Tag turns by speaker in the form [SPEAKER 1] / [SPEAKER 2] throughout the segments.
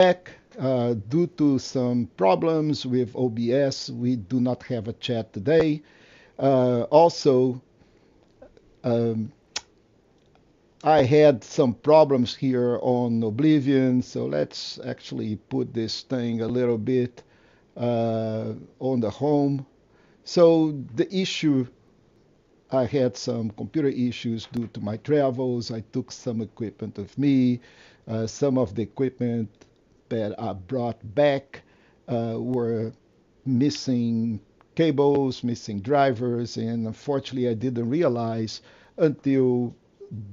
[SPEAKER 1] back. Due to some problems with OBS, we do not have a chat today. Also, um, I had some problems here on Oblivion, so let's actually put this thing a little bit on the home. So the issue, I had some computer issues due to my travels. I took some equipment with me. Some of the equipment that I brought back were missing cables, missing drivers, and unfortunately, I didn't realize until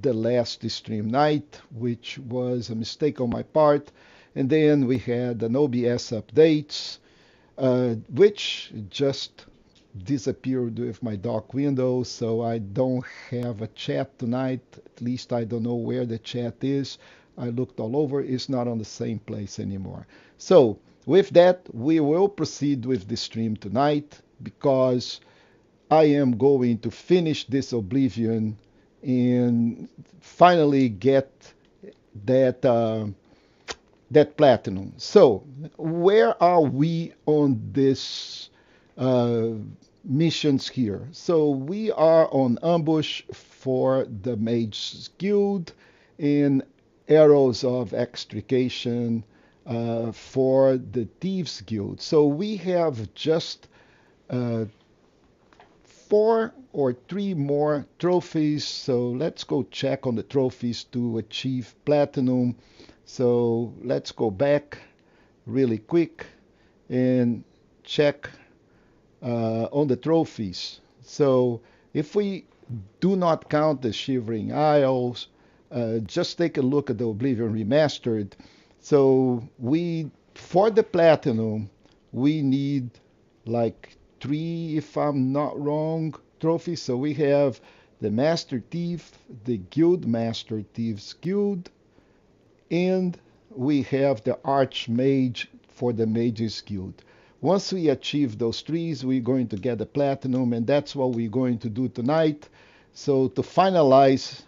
[SPEAKER 1] the last stream night, which was a mistake on my part. And then we had an OBS update, which just disappeared with my dock window, so I don't have a chat tonight. At least I don't know where the chat is. I looked all over, it's not on the same place anymore. So, with that, we will proceed with the stream tonight because I am going to finish this Oblivion and finally get that that platinum. So, where are we on this uh, missions here? So, we are on ambush for the Mage Guild in Arrows of Extrication for the Thieves Guild. So, we have just uh, 4 or 3 more trophies. So let's go check on the trophies to achieve platinum. So let's go back really quick and check on the trophies. So if we do not count the Shivering Isles, just take a look at the Oblivion Remastered. So for the platinum, we need like 3, if I'm not wrong, trophies. So we have the Master Thief, the Guild Master Thieves Guild, and we have the Arch-Mage for the Mages Guild. Once we achieve those 3, we're going to get the platinum, and that's what we're going to do tonight. So to finalize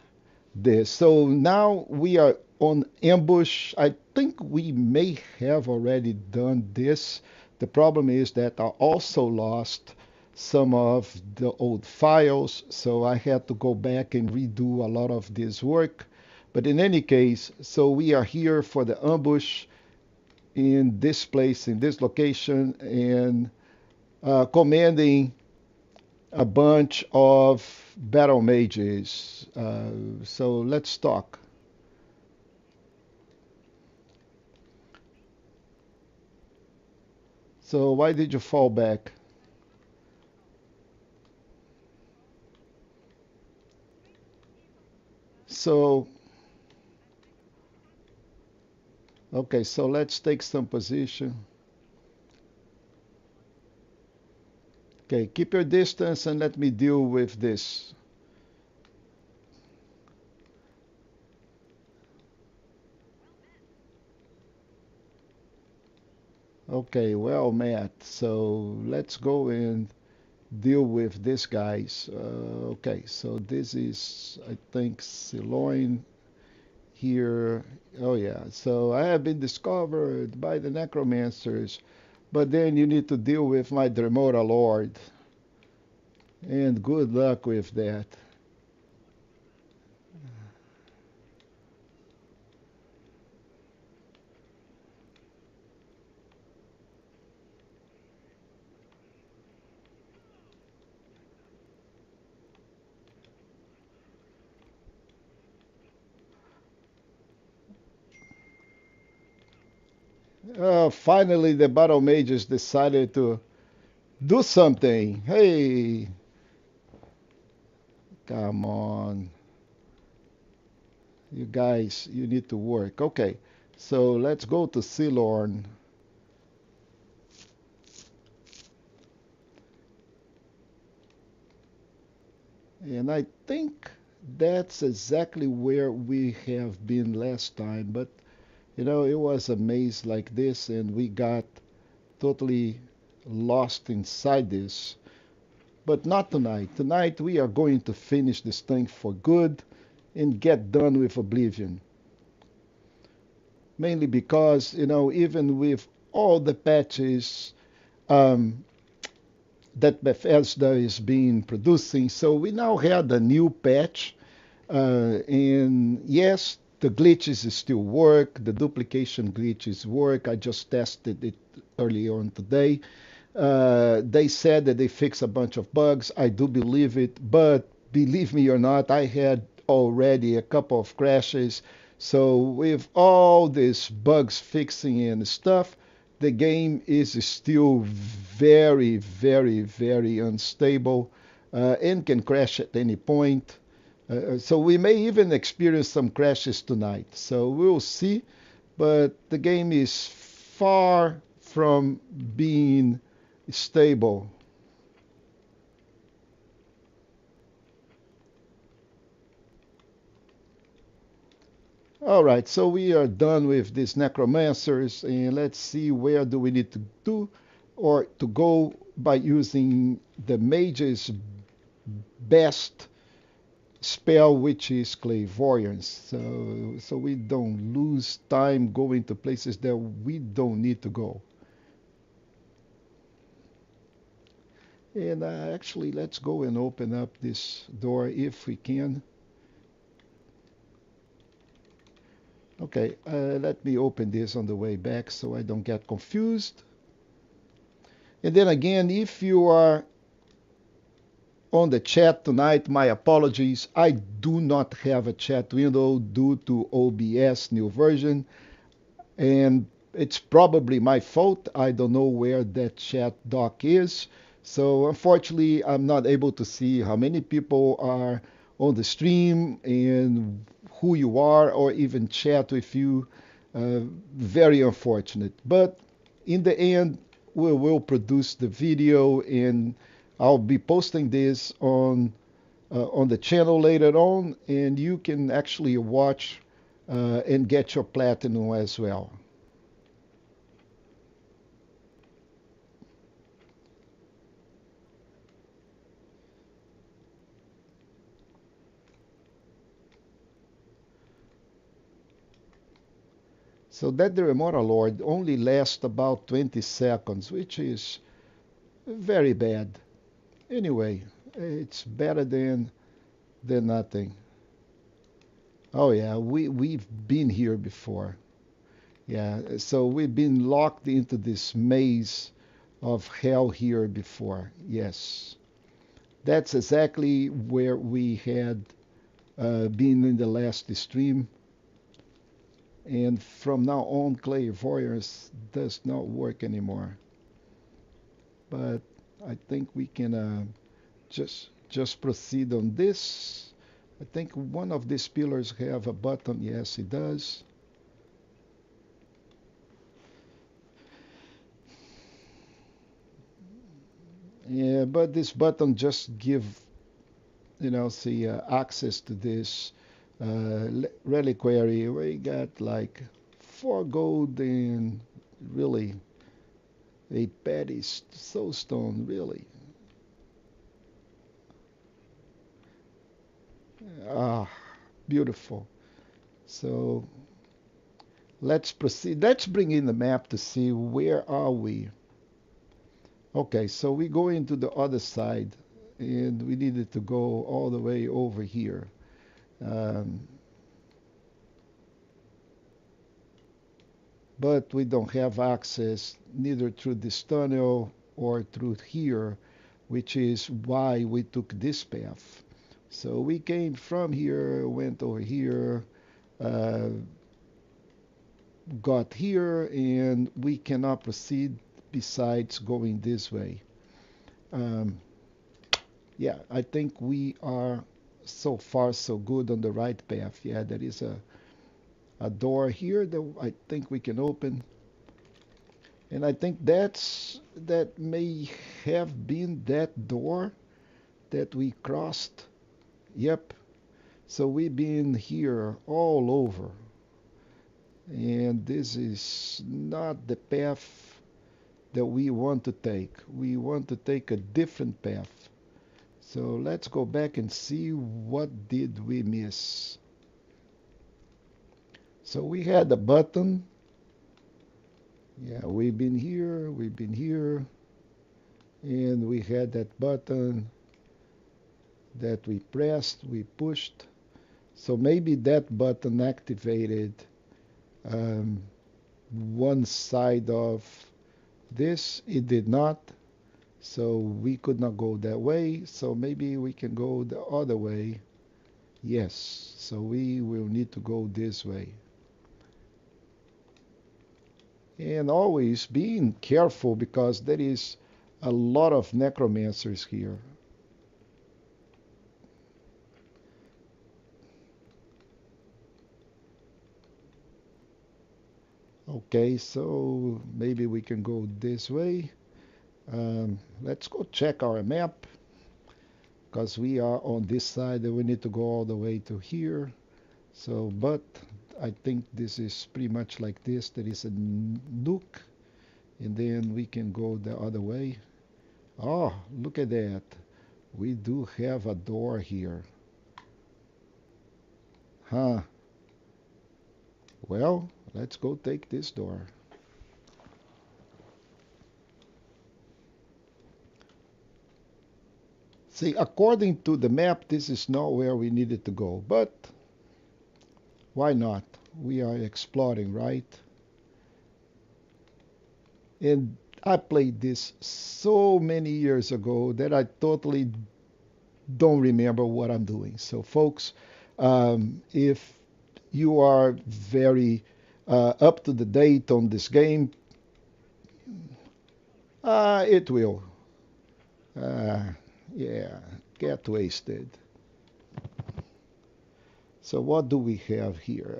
[SPEAKER 1] this, so now we are on ambush. I think we may have already done this. The problem is that I also lost some of the old files, so I had to go back and redo a lot of this work. But in any case, so we are here for the ambush in this place, in this location, and commanding a bunch of battle mages. So let's talk. So why did you fall back? So, okay, so let's take some position. Okay, keep your distance and let me deal with this. Okay, well met. So let's go and deal with this guys. Okay, so this is, I think, Siloin here. Oh yeah, so I have been discovered by the necromancers, but then you need to deal with my Dremora Lord. And good luck with that. Finally, the battle mages decided to do something. Hey, come on. You guys, you need to work. Okay, so let's go to Silorn. And I think that's exactly where we have been last time. But, it was a maze like this, and we got totally lost inside this. But not tonight. Tonight we are going to finish this thing for good and get done with Oblivion. mainly because, even with all the patches um, that Bethesda is being producing, so we now had a new patch. And yes, the glitches still work. The duplication glitches work. I just tested it earlier on today. They said that they fixed a bunch of bugs. I do believe it, but believe me or not, I had already a couple of crashes. So with all these bugs fixing and stuff, the game is still very, very, very unstable and can crash at any point. So we may even experience some crashes tonight. So we'll see. But the game is far from being stable. All right, so we are done with these necromancers, and let's see where do we need to do or to go by using the mage's best spell, which is clairvoyance. So we don't lose time going to places that we don't need to go. And actually, let's go and open up this door if we can. Okay, let me open this on the way back so I don't get confused. And then again, if you are on the chat tonight, my apologies. I do not have a chat window due to OBS new version, and it's probably my fault. I don't know where that chat doc is. So unfortunately, I'm not able to see how many people are on the stream and who you are or even chat with you. Very unfortunate. But in the end, we will produce the video and I'll be posting this on the channel later on, and you can actually watch and get your platinum as well. So that the Remora Lord only lasts about 20 seconds, which is very bad. Anyway, it's better than nothing. Oh yeah, we've been here before. Yeah, so we've been locked into this maze of hell here before. Yes, that's exactly where we had been in the last stream. And from now on, clairvoyance does not work anymore. But I think we can just proceed on this. I think one of these pillars have a button. Yes, it does. Yeah, but this button just give see access to this reliquary. We got like 4 gold and really a petty soulstone, really. Ah, beautiful. So let's proceed. Let's bring in the map to see where are we. Okay, so we go into the other side, and we needed to go all the way over here. Um, but we don't have access neither through this tunnel or through here, which is why we took this path. So we came from here, went over here, uh, got here, and we cannot proceed besides going this way. Um, yeah, I think we are so far so good on the right path. Yeah, there is a door here that I think we can open. And I think that may have been that door that we crossed. Yep. So we've been here all over. And this is not the path that we want to take. We want to take a different path. So let's go back and see what did we miss. So we had a button. Yeah, we've been here, and we had that button that we pressed, we pushed. So maybe that button activated um, one side of this. It did not. So we could not go that way. So maybe we can go the other way. Yes. So we will need to go this way. And always being careful because there is a lot of necromancers here. Okay, so maybe we can go this way. Let's go check our map because we are on this side and we need to go all the way to here. So, but I think this is pretty much like this. There is a nook and then we can go the other way. Oh, look at that. We do have a door here. Huh. Well, let's go take this door. See, according to the map, this is not where we needed to go, but why not? We are exploring, right? And I played this so many years ago that I totally don't remember what I'm doing. So, folks, if you are very up to the date on this game, it will. Uh, yeah, get wasted. So what do we have here?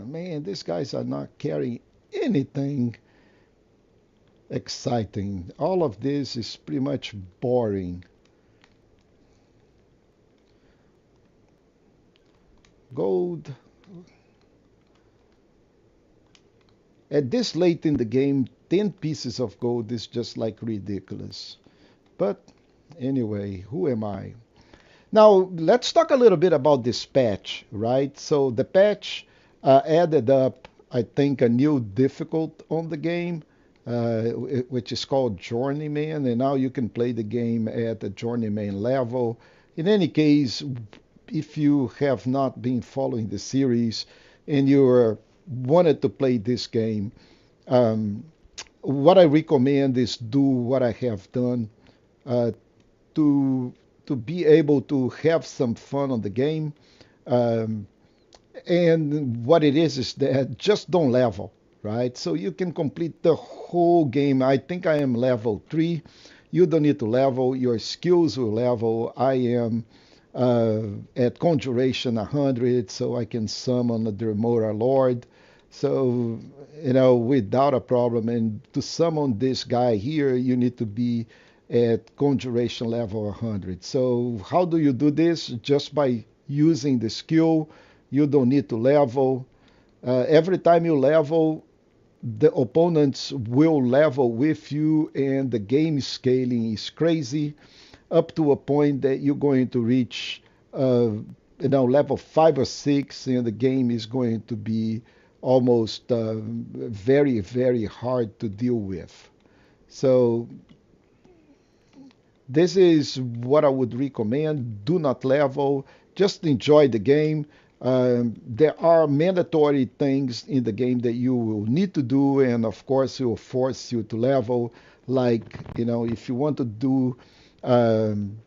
[SPEAKER 1] Man, these guys are not carrying anything exciting. All of this is pretty much boring. Gold. At this late in the game, 10 pieces of gold is just like ridiculous. But anyway, who am I? Now, let's talk a little bit about this patch, right? So the patch added up, I think, a new difficult on the game, which is called Journeyman, and now you can play the game at the Journeyman level. In any case, if you have not been following the series and you wanted to play this game, um, what I recommend is do what I have done uh, to to be able to have some fun on the game. Um, and what it is that just don't level, right? So you can complete the whole game. I think I am level 3. You don't need to level. Your skills will level. I am at Conjuration 100, so I can summon the Dremora Lord. So, without a problem. And to summon this guy here, you need to be at Conjuration level 100. So, how do you do this? Just by using the skill. You don't need to level. Every time you level, the opponents will level with you, and the game scaling is crazy up to a point that you're going to reach, level 5 or 6, and the game is going to be almost very, very hard to deal with. So this is what I would recommend. Do not level. Just enjoy the game. There are mandatory things in the game that you will need to do, and of course, it will force you to level. Like, if you want to do um,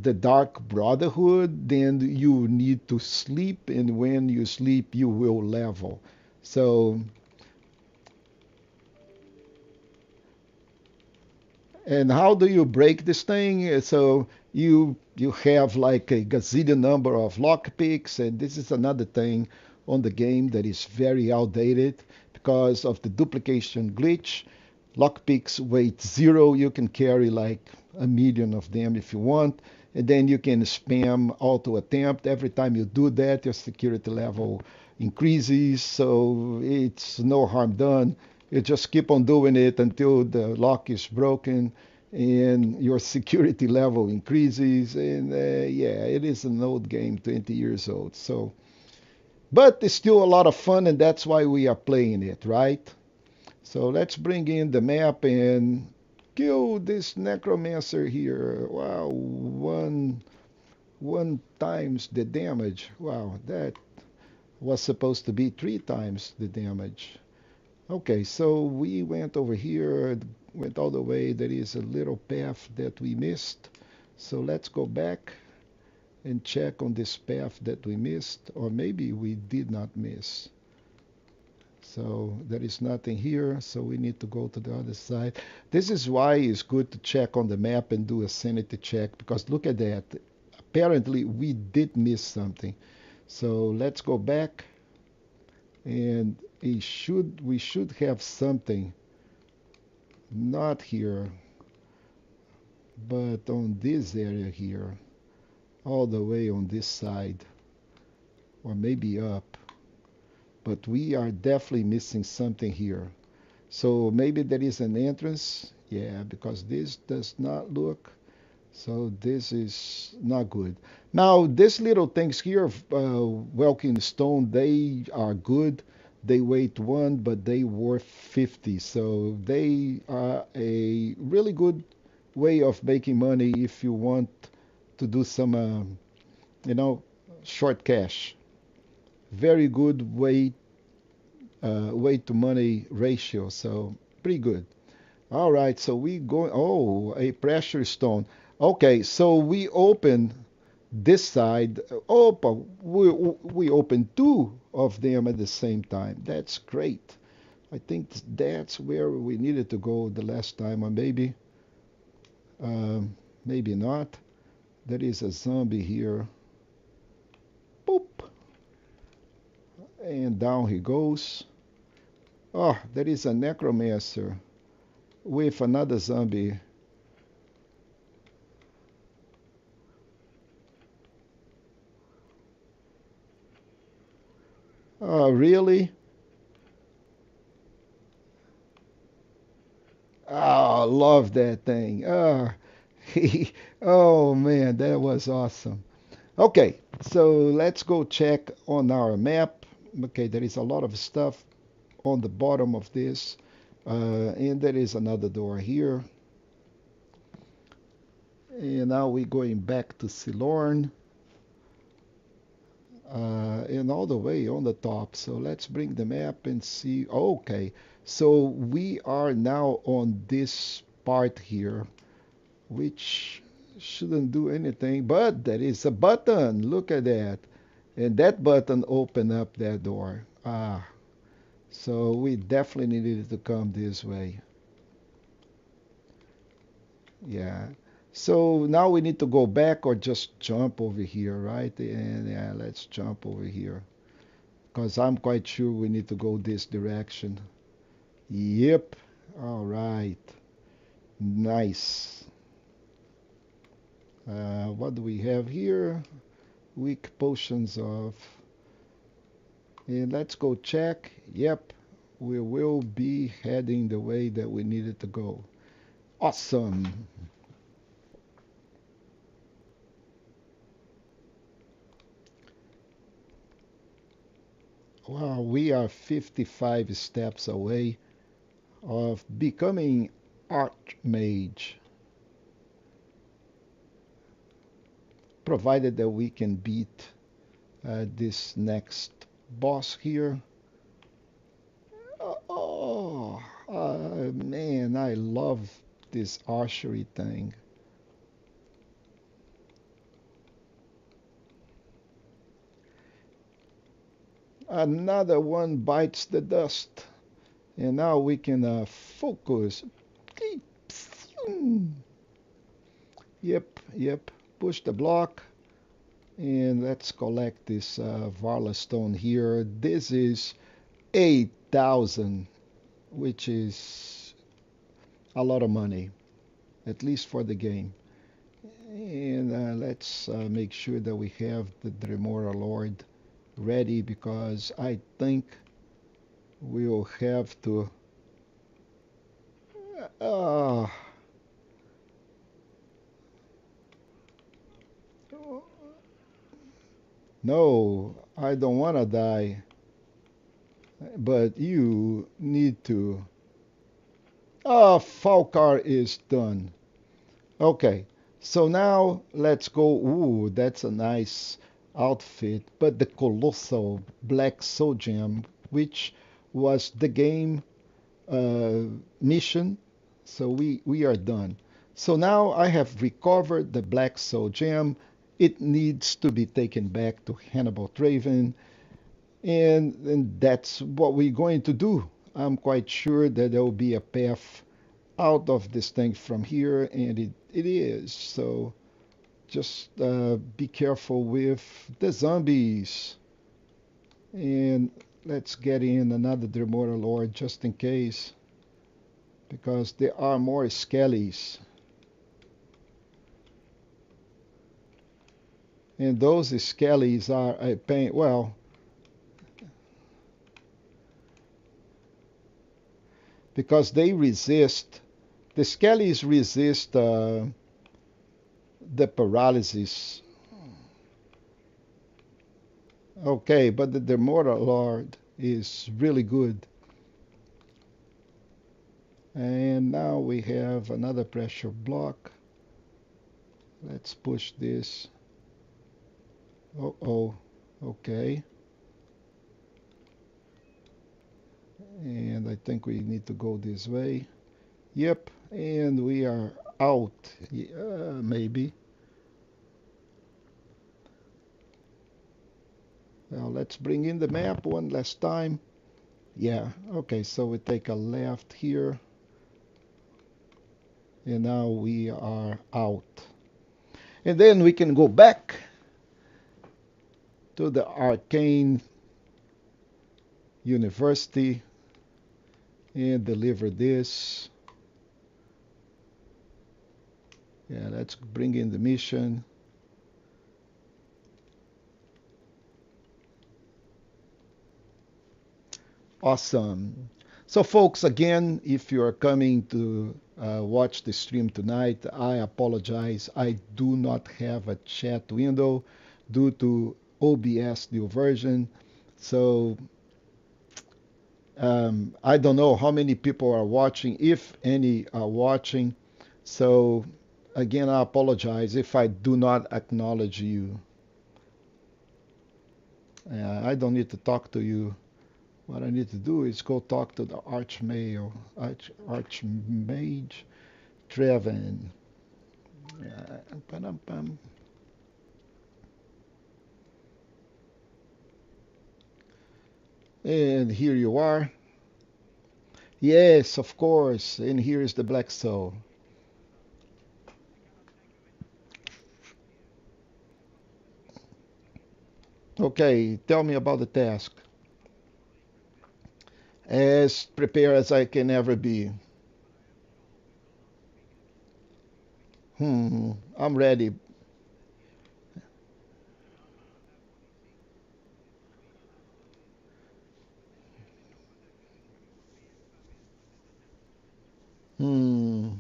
[SPEAKER 1] the Dark Brotherhood, then you need to sleep, and when you sleep, you will level. So, and how do you break this thing? So you have like a gazillion number of lockpicks, and this is another thing on the game that is very outdated because of the duplication glitch. Lockpicks weight 0. You can carry like a million of them if you want, and then you can spam auto attempt. Every time you do that, your security level increases, so it's no harm done. You just keep on doing it until the lock is broken and your security level increases. And yeah, it is an old game, 20 years old. So But it's still a lot of fun, and that's why we are playing it, right? So let's bring in the map and kill this necromancer here. Wow, one times the damage. Wow, that was supposed to be 3 times the damage. Okay, so we went over here, went all the way. There is a little path that we missed. So let's go back and check on this path that we missed, or maybe we did not miss. So there is nothing here, so we need to go to the other side. This is why it's good to check on the map and do a sanity check, because look at that. Apparently we did miss something. So let's go back, and we should have something, not here, but on this area here, all the way on this side, or maybe up. But we are definitely missing something here. So maybe there is an entrance. Yeah, because this does not look. So this is not good. Now, these little things here, Welkin Stone, they are good. They weight 1, but they worth 50. So they are a really good way of making money if you want to do some, you know, short cash. Very good weight to money ratio. So pretty good. All right, so we go. Oh, a pressure stone. Okay, so we open this side. Oh, but we open 2 of them at the same time. That's great. I think that's where we needed to go the last time, or maybe not. There is a zombie here. Boop, and down he goes. Oh, there is a necromancer with another zombie. Oh, really? Oh, love that thing. Oh, oh man, that was awesome. Okay, so let's go check on our map. Okay, there is a lot of stuff on the bottom of this. And there is another door here. And now we're going back to Silorn. And all the way on the top. So let's bring the map and see. Okay, so we are now on this part here, which shouldn't do anything, but there is a button. Look at that. And that button opened up that door. Ah, so we definitely needed to come this way. Yeah. So now we need to go back or just jump over here, right? And yeah, let's jump over here. Because I'm quite sure we need to go this direction. Yep. All right. Nice. What do we have here? Weak potions of. And let's go check. Yep. We will be heading the way that we needed to go. Awesome. Wow, we are 55 steps away of becoming Arch-Mage, provided that we can beat this next boss here. Oh, man, I love this archery thing. Another one bites the dust. And now we can focus. Yep, yep. Push the block. And let's collect this Varla stone here. This is 8,000, which is a lot of money, at least for the game. And let's make sure that we have the Dremora Lord ready, because I think we'll have to. Uh, no, I don't want to die, but you need to. Ah, Falcar is done. Okay, so now let's go. Ooh, that's a nice outfit. But the Colossal Black Soul Gem, which was the game uh, mission, so we are done. So now I have recovered the Black Soul Gem. It needs to be taken back to Hannibal Traven, and that's what we're going to do. I'm quite sure that there will be a path out of this thing from here, and it is. So just be careful with the zombies. And let's get in another Dremora Lord just in case, because there are more skellies. And those skellies are a pain. Well, because they resist, the skellies resist the paralysis. Okay, but the Mortal Lord is really good. And now we have another pressure block. Let's push this. Oh, okay. And I think we need to go this way. Yep, and we are out. Yeah, maybe. Now let's bring in the map one last time. Yeah, okay, so we take a left here. And now we are out. And then we can go back to the Arcane University and deliver this. Yeah, let's bring in the mission. Awesome. So, folks, again, if you are coming to watch the stream tonight, I apologize. I do not have a chat window due to OBS new version. So, I don't know how many people are watching, if any are watching. So, again, I apologize if I do not acknowledge you. I don't need to talk to you. What I need to do is go talk to the Arch-Mage, Arch-Mage Treven. And here you are. Yes, of course. And here is the Black Soul. Okay, tell me about the task. As prepared as I can ever be. I'm ready. Hmm.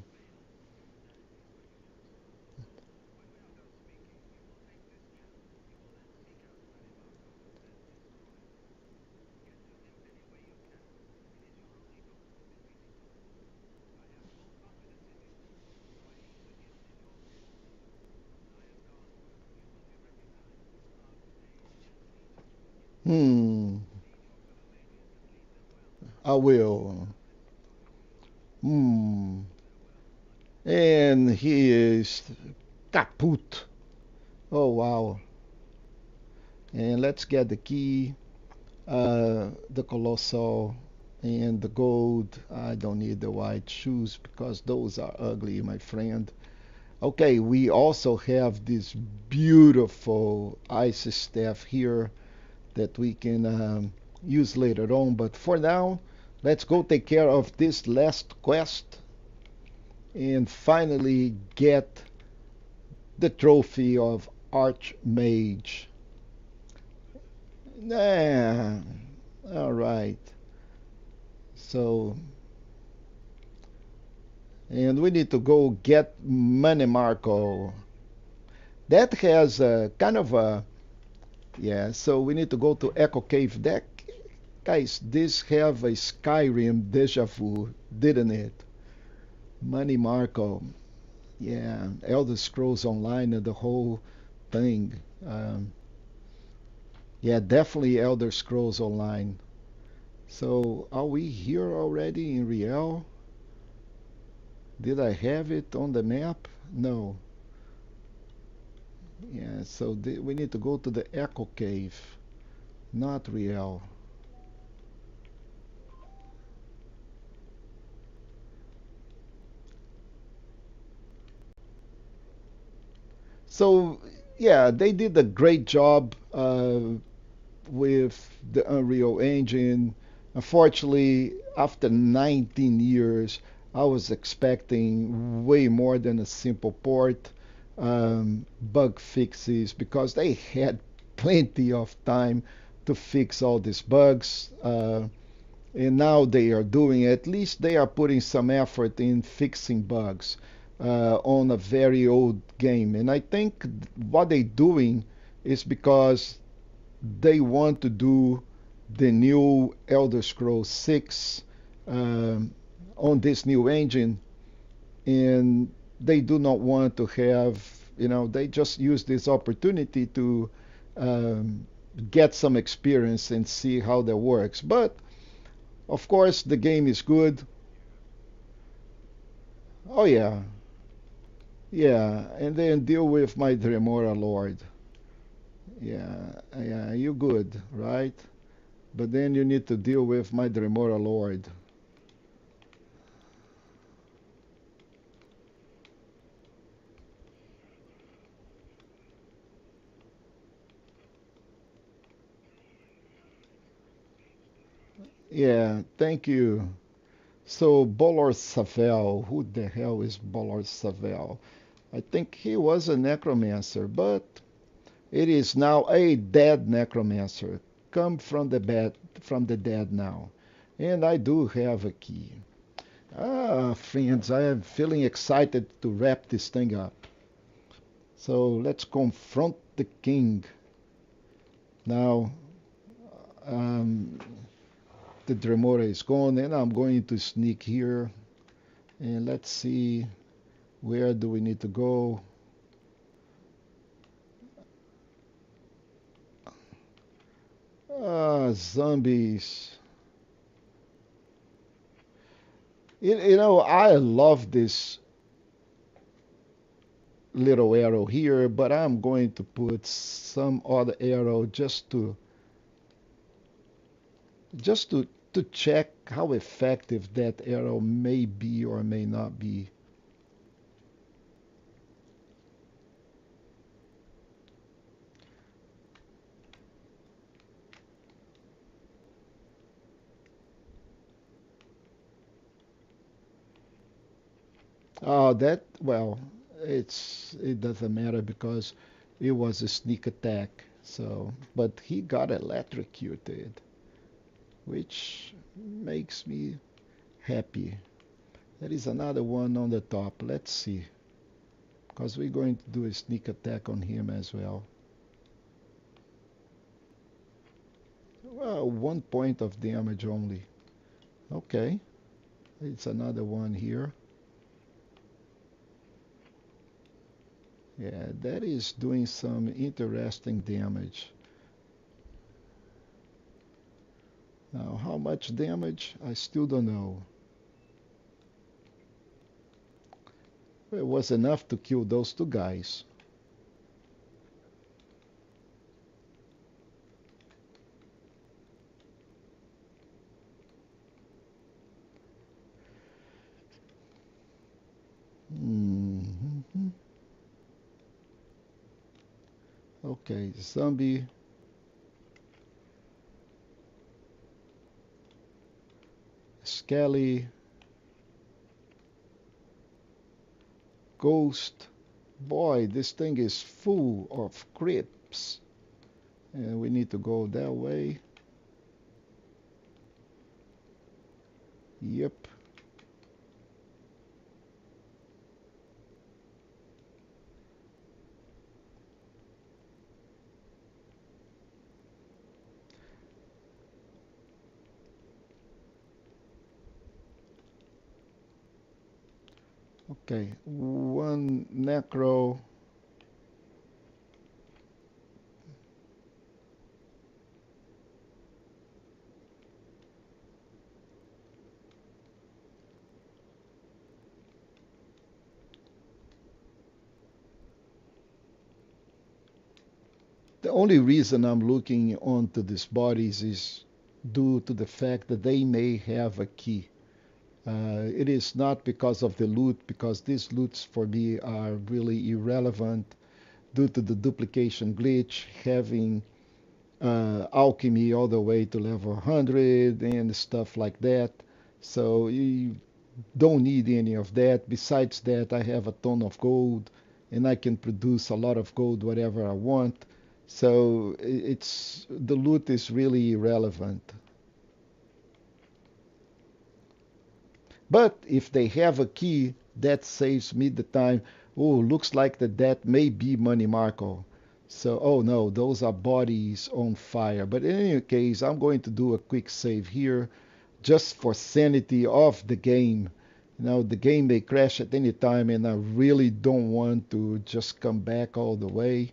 [SPEAKER 1] Hmm. I will. Hmm. And he is kaput. Oh, wow. And let's get the key, the colossal, and the gold. I don't need the white shoes because those are ugly, my friend. Okay, we also have this beautiful ice staff here that we can use later on. But for now, let's go take care of this last quest and finally get the trophy of Arch-Mage. Nah, all right. So, and we need to go get Money Marco. That has a kind of a Yeah, so we need to go to Echo Cave deck. Guys, this have a Skyrim deja vu, didn't it? Money Marco. Yeah, Elder Scrolls Online and the whole thing. Um, yeah, definitely Elder Scrolls Online. So are we here already in Riel? Did I have it on the map? No. Yeah, so we need to go to the Echo Cave, not Riel. So yeah, they did a great job with the Unreal Engine. Unfortunately, after 19 years, I was expecting way more than a simple port, bug fixes, because they had plenty of time to fix all these bugs. And now they are doing, at least they are putting some effort in fixing bugs on a very old game. And I think what they're doing is because they want to do the new Elder Scrolls 6 um, on this new engine, and they do not want to have, they just use this opportunity to um, get some experience and see how that works. But of course, the game is good. Oh yeah, yeah, and then deal with my Dremora Lord. Yeah, yeah, you good, right? But then you need to deal with my Dremora Lord. Yeah, thank you. So Bolor Savel, who the hell is Bolor Savel? I think he was a necromancer, but it is now a dead necromancer, come from the dead now. And I do have a key. Ah, friends, I am feeling excited to wrap this thing up. So let's confront the king. Now, um, the Dremora is gone, and I'm going to sneak here. And let's see, where do we need to go? Ah, zombies. I love this little arrow here, but I'm going to put some other arrow just to check how effective that arrow may be or may not be. Well, it doesn't matter because it was a sneak attack. So, but he got electrocuted, which makes me happy. There is another one on the top. Let's see, because we're going to do a sneak attack on him as well. Well, 1 point of damage only. Okay, it's another one here. Yeah, that is doing some interesting damage. Now, how much damage? I still don't know. It was enough to kill those two guys. Mm-hmm. Okay, zombie, skelly, ghost. Boy, this thing is full of creeps. And we need to go that way. Yep. Okay, one necro. The only reason I'm looking onto these bodies is due to the fact that they may have a key. It is not because of the loot, because these loots for me are really irrelevant due to the duplication glitch, having alchemy all the way to level 100 and stuff like that. So you don't need any of that. Besides that, I have a ton of gold and I can produce a lot of gold whatever I want. So it's the loot is really irrelevant. But if they have a key, that saves me the time. Oh, looks like that may be Money Marco. So, oh no, those are bodies on fire. But in any case, I'm going to do a quick save here just for sanity of the game. You know, the game may crash at any time, and I really don't want to just come back all the way.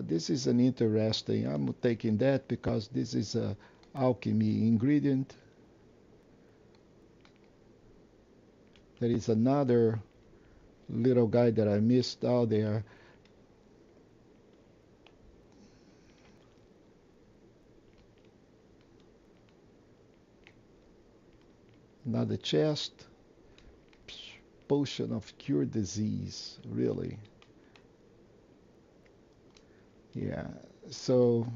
[SPEAKER 1] This is an interesting. I'm taking that because this is a alchemy ingredient. There is another little guy that I missed out there. Another chest. Potion of cure disease. Really. Yeah. So,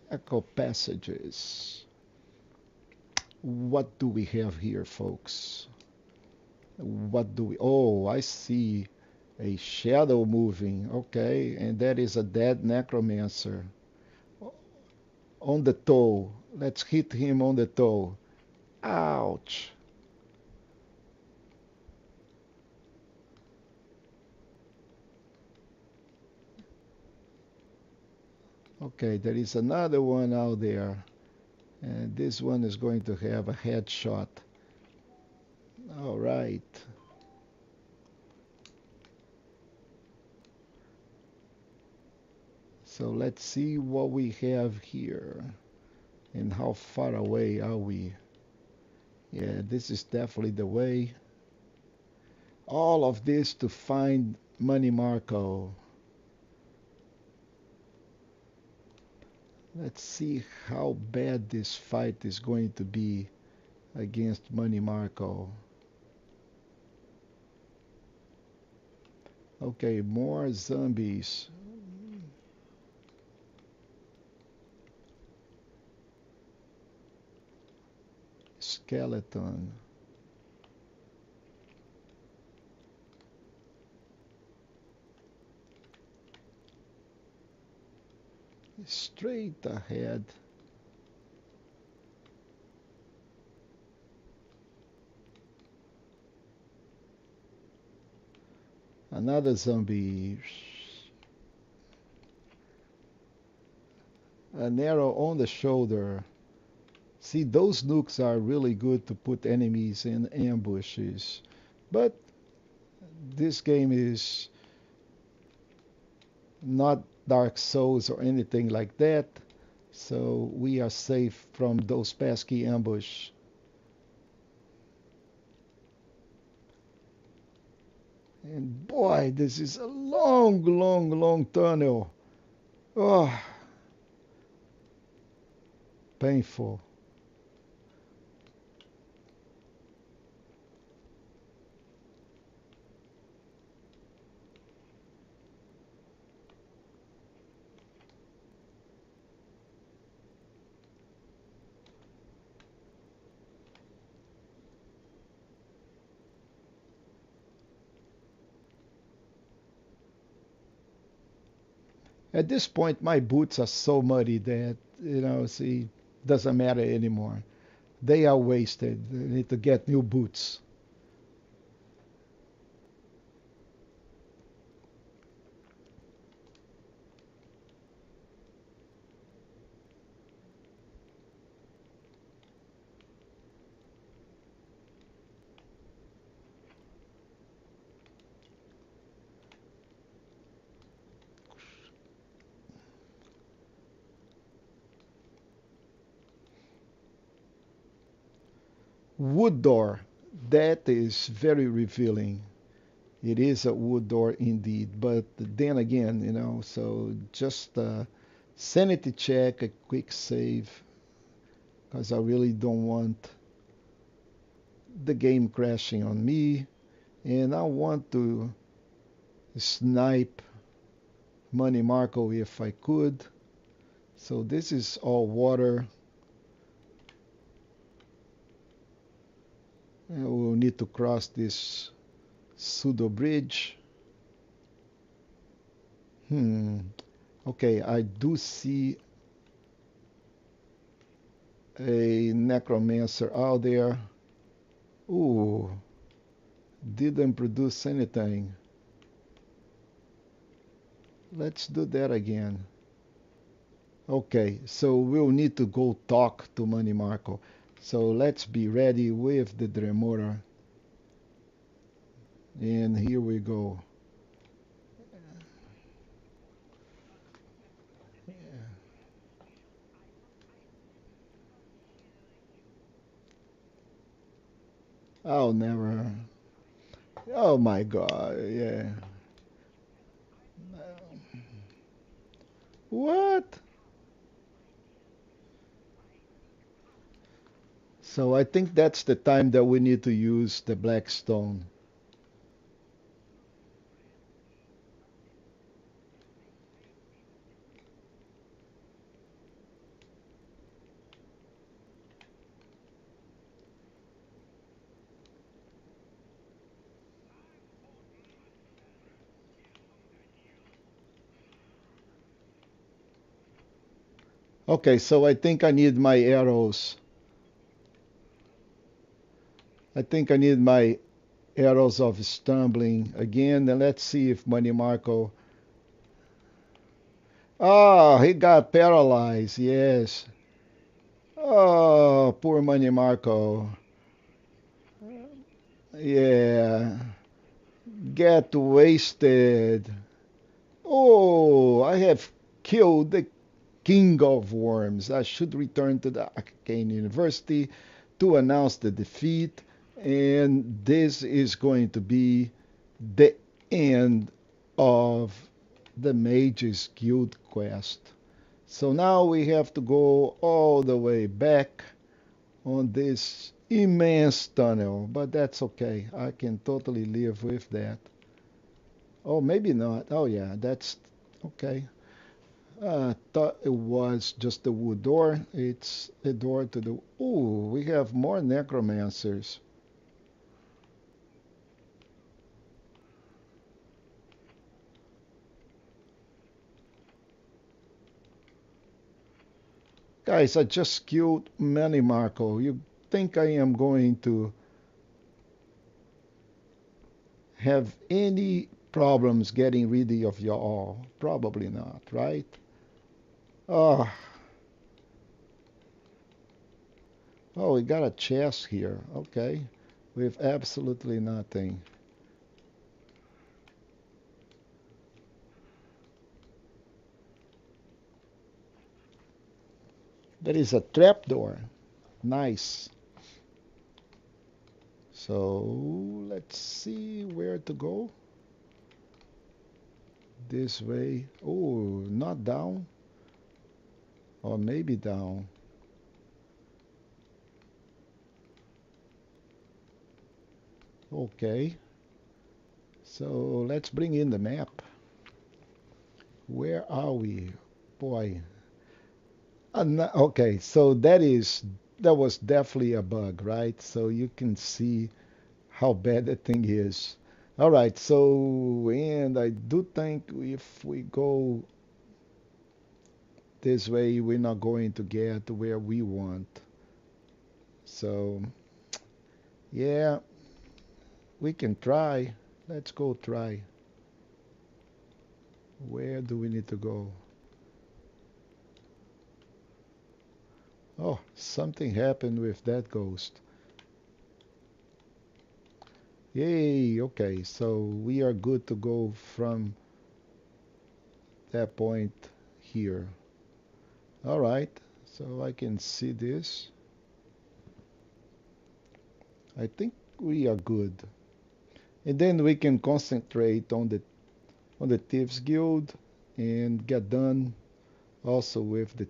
[SPEAKER 1] echo passages. What do we have here, folks? What do we... Oh, I see a shadow moving. Okay, and that is a dead necromancer. On the toe. Let's hit him on the toe. Ouch. Okay, there is another one out there. And this one is going to have a headshot. All right. So let's see what we have here. And how far away are we? Yeah, this is definitely the way. All of this to find Money Marco. Let's see how bad this fight is going to be against Money Marco. Okay, more zombies. Skeleton. Straight ahead. Another zombie. An arrow on the shoulder. See, those nukes are really good to put enemies in ambushes. But this game is not Dark Souls or anything like that. So we are safe from those pesky ambush. And boy, this is a long, long, long tunnel. Oh, painful. At this point, my boots are so muddy that, see, doesn't matter anymore. They are wasted. I need to get new boots. Wood door. That is very revealing. It is a wood door indeed. But then again, you know, so just sanity check, a quick save, because I really don't want the game crashing on me. And I want to snipe Money Marco if I could. So this is all water. And we'll need to cross this pseudo bridge. Okay, I do see a necromancer out there. Ooh, didn't produce anything. Let's do that again. Okay, so we'll need to go talk to Money Marco. So let's be ready with the Dremora. And here we go. I'll never. Oh my God, yeah. What? So I think that's the time that we need to use the black stone. Okay, so I think I need my arrows. I think I need my arrows of stumbling again. And let's see if Money Marco. Oh, he got paralyzed. Yes. Oh, poor Money Marco. Yeah. Get wasted. Oh, I have killed the king of worms. I should return to the Arcane University to announce the defeat. And this is going to be the end of the Mages Guild quest. So now we have to go all the way back on this immense tunnel, but that's okay. I can totally live with that. Oh, maybe not. Oh, yeah, that's okay. I thought it was just a wood door. It's a door to the. Ooh, we have more necromancers. Guys, I just killed Manny Marco. You think I am going to have any problems getting rid of you all? Probably not, right? Oh, oh, we got a chest here. Okay, with absolutely nothing. That is a trapdoor. Nice. So let's see where to go. This way. Oh, not down. Or maybe down. Okay. So let's bring in the map. Where are we? Boy. Okay, so that was definitely a bug, right? So you can see how bad the thing is. All right, so and I do think if we go this way, we're not going to get where we want. So yeah, we can try. Let's go try. Where do we need to go? Oh, something happened with that ghost. Yay, okay, so we are good to go from that point here. All right, so I can see this. I think we are good. And then we can concentrate on the Thieves Guild and get done also with the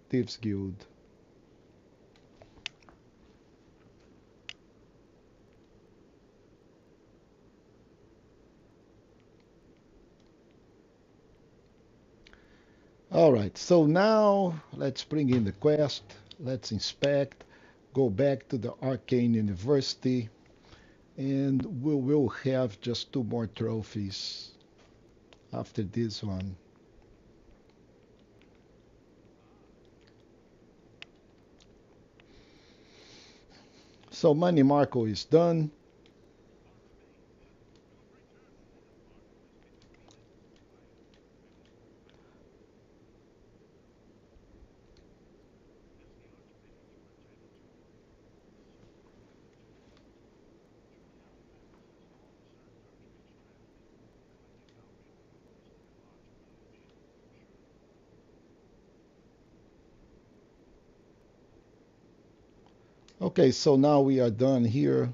[SPEAKER 1] Thieves Guild. All right, so now let's bring in the quest. Let's inspect, go back to the Arcane University, and we will have just 2 more trophies after this one. So Money Marco is done. Okay, so now we are done here.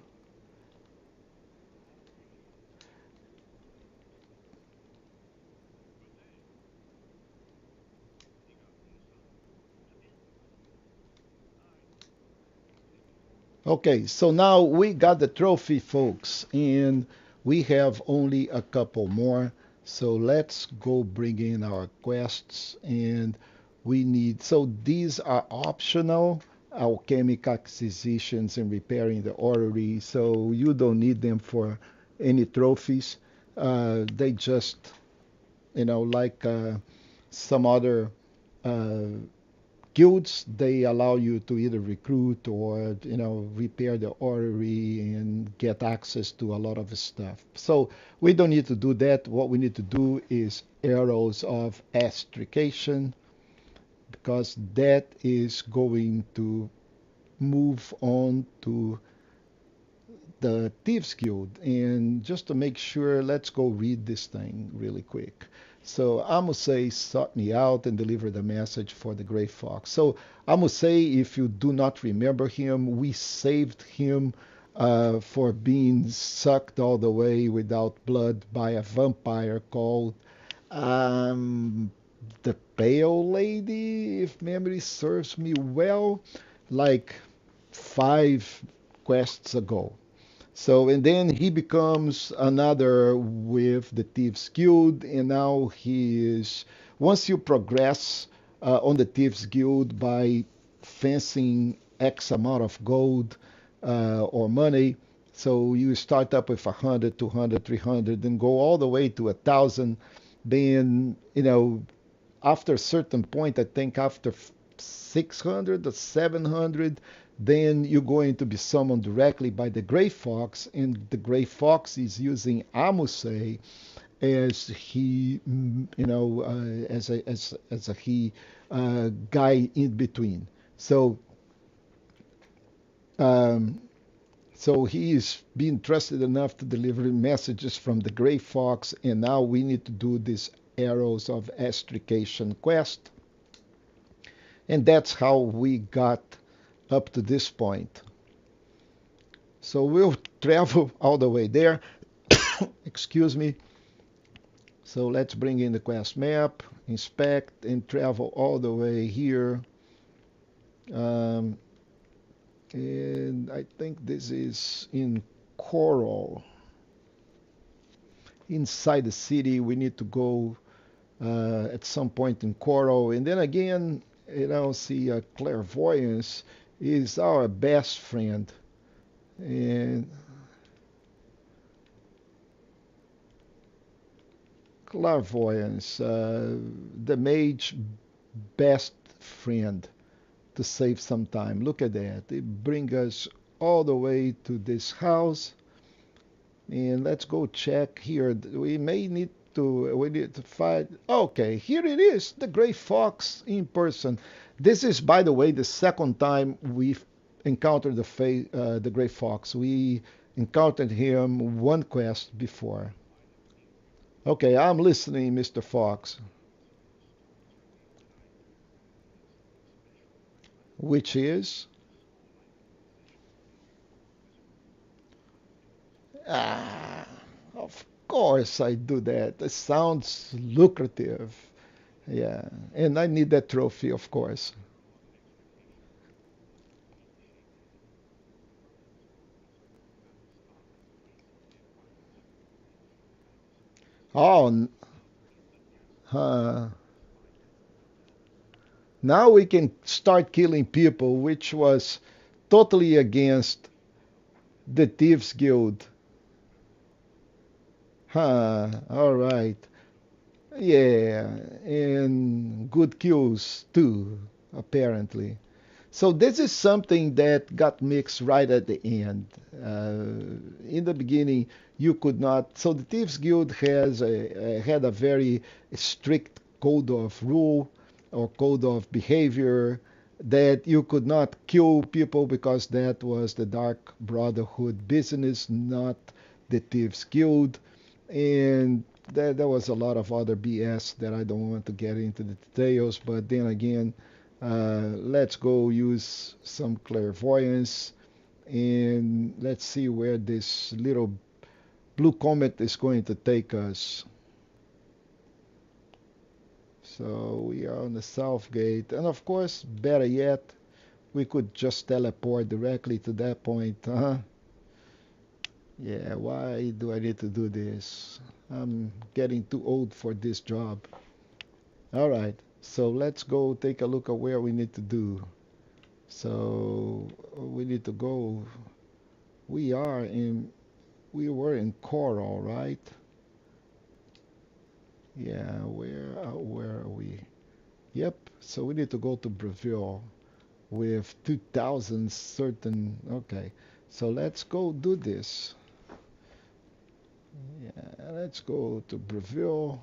[SPEAKER 1] Okay, so now we got the trophy, folks, and we have only a couple more. So let's go bring in our quests, and we need, so these are optional alchemic acquisitions and repairing the orrery, so you don't need them for any trophies. They just, like some other uh, guilds, they allow you to either recruit or repair the orrery and get access to a lot of stuff. So we don't need to do that. What we need to do is arrows of extrication, because that is going to move on to the Thieves Guild. And just to make sure, let's go read this thing really quick. So Amusei sought me out and delivered a message for the Grey Fox. So Amusei, if you do not remember him, we saved him for being sucked all the way without blood by a vampire called um, the Pale Lady, if memory serves me well, like 5 quests ago. So, and then he becomes another with the Thieves Guild, and now he is, once you progress on the Thieves Guild by fencing X amount of gold or money, so you start up with 100, 200, 300, then go all the way to 1,000. Then, after a certain point, I think after 600 or 700, then you're going to be summoned directly by the Grey Fox, and the Grey Fox is using Amusei as he, as a he guy in between. So, um, so he is being trusted enough to deliver messages from the Grey Fox, and now we need to do this Arrows of Extrication quest. And that's how we got up to this point. So we'll travel all the way there. Excuse me. So let's bring in the quest map, inspect, and travel all the way here. Um, and I think this is in Coral. Inside the city, we need to go at some point in Coral. And then again, see, clairvoyance is our best friend. And clairvoyance, the mage best friend to save some time. Look at that. It brings us all the way to this house. And let's go check here. We need to find. Okay, here it is, the Grey Fox in person. This is, by the way, the second time we've encountered the Grey Fox. We encountered him one quest before. Okay, I'm listening, Mr. Fox. Which is? Ah, of course I do that. It sounds lucrative. Yeah, and I need that trophy, of course. Oh, uh, now we can start killing people, which was totally against the Thieves Guild. Huh, all right. Yeah, and good kills too, apparently. So this is something that got mixed right at the end. In the beginning, you could not. So the Thieves Guild had a very strict code of rule or code of behavior that you could not kill people because that was the Dark Brotherhood business, not the Thieves Guild. And there was a lot of other BS that I don't want to get into the details. But then again, let's go use some clairvoyance and let's see where this little blue comet is going to take us. So we are on the south gate, and of course, better yet, we could just teleport directly to that point, huh? Yeah, why do I need to do this? I'm getting too old for this job. All right, so let's go take a look at where we need to do. So we need to go. We are in. We were in Coral, right? Yeah. Where are we? Yep. So we need to go to Brazil with 2,000 certain. Okay. So let's go do this. Yeah. Let's go to Brazil.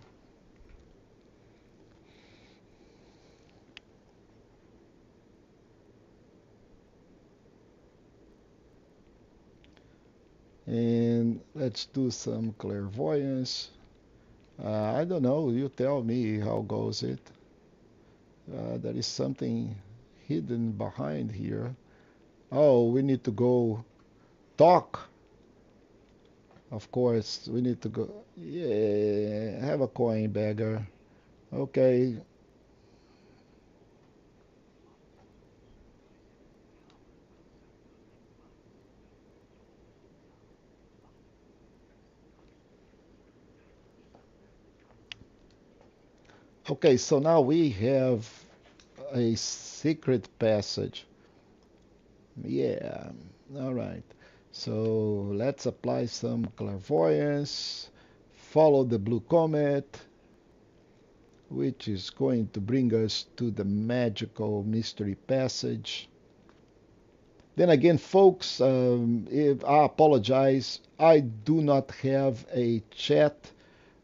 [SPEAKER 1] And let's do some clairvoyance. I don't know. You tell me how goes it. There is something hidden behind here. Oh, we need to go talk. Of course, we need to go. Yeah, have a coin, beggar. Okay. Okay, so now we have a secret passage. Yeah. All right. So let's apply some clairvoyance. Follow the blue comet, which is going to bring us to the magical mystery passage. Then again, folks, if I apologize, I do not have a chat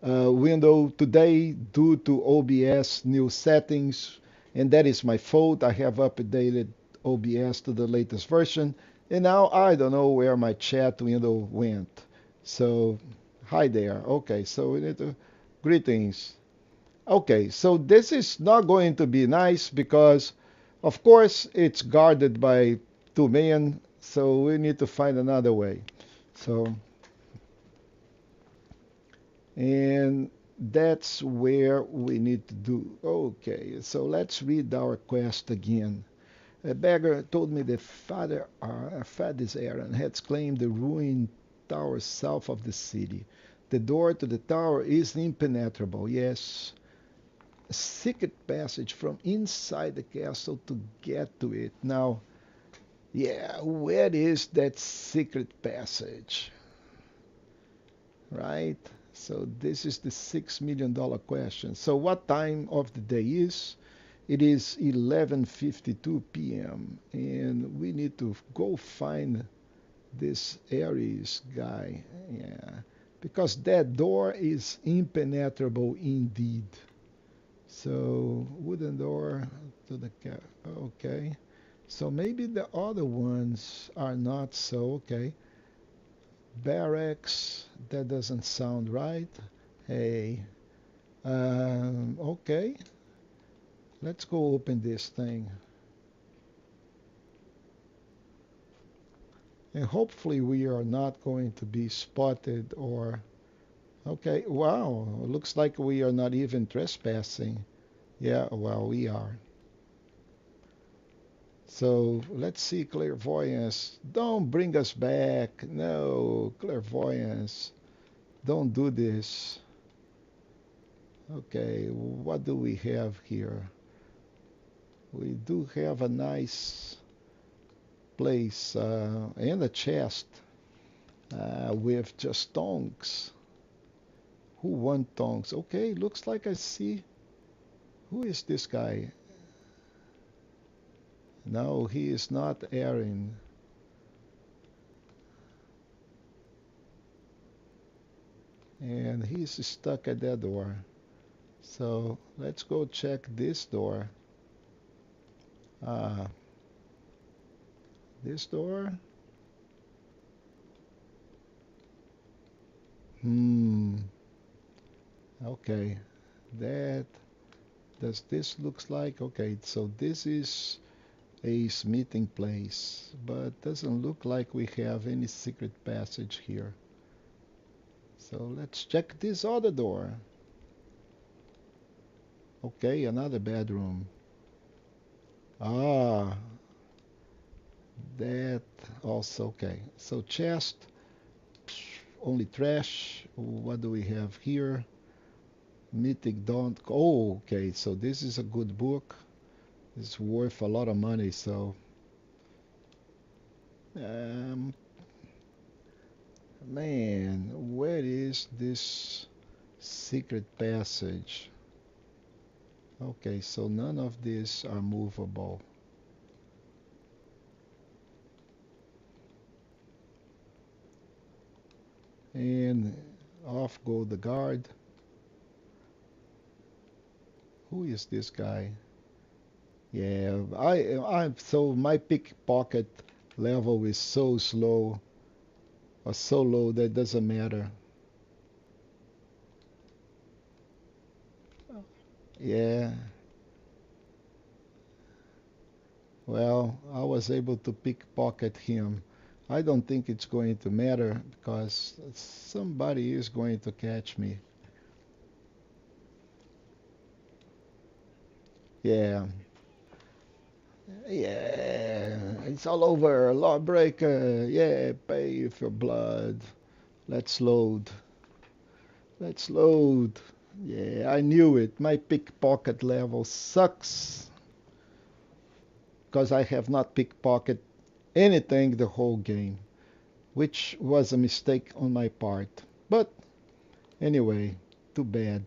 [SPEAKER 1] window today due to OBS new settings, and that is my fault. I have updated OBS to the latest version, and now I don't know where my chat window went. So, hi there. Okay, so we need to greetings. Okay, so this is not going to be nice because, of course, it's guarded by two men, so we need to find another way. So, and that's where we need to do. Okay, so let's read our quest again. A beggar told me that Father's Aaron had claimed the ruined tower south of the city. The door to the tower is impenetrable, yes. A secret passage from inside the castle to get to it. Now, yeah, where is that secret passage? Right? So this is the $6 million question. So what time of the day is? It is 11:52 p.m. and we need to go find this Aries guy. Yeah, because that door is impenetrable indeed. So wooden door to the cat. Okay. So maybe the other ones are not so okay. Barracks. That doesn't sound right. Hey. Okay. Let's go open this thing. And hopefully we are not going to be spotted or... Okay, wow, looks like we are not even trespassing. Yeah, well, we are. So let's see, clairvoyance. Don't bring us back. No, clairvoyance. Don't do this. Okay, what do we have here? We do have a nice place and a chest with just tongs. Who want tongs? Okay, looks like I see. Who is this guy? No, he is not Aaron. And he's stuck at that door. So let's go check this door. This door? Okay. That... Does this looks like... Okay, so this is a meeting place, but doesn't look like we have any secret passage here. So let's check this other door. Okay, another bedroom. Ah, that also okay. So chest, only trash. What do we have here? Mythic Dawn. Oh, okay. So this is a good book. It's worth a lot of money. So, man, where is this secret passage? Okay, so none of these are movable. And off go the guard. Who is this guy? Yeah, I'm so my pickpocket level is so slow or so low that it doesn't matter. Yeah. Well, I was able to pickpocket him. I don't think it's going to matter because somebody is going to catch me. Yeah. Yeah. It's all over. Lawbreaker. Yeah, pay with your blood. Let's load. Let's load. Yeah, I knew it. My pickpocket level sucks because I have not pickpocketed anything the whole game, which was a mistake on my part. But anyway, too bad.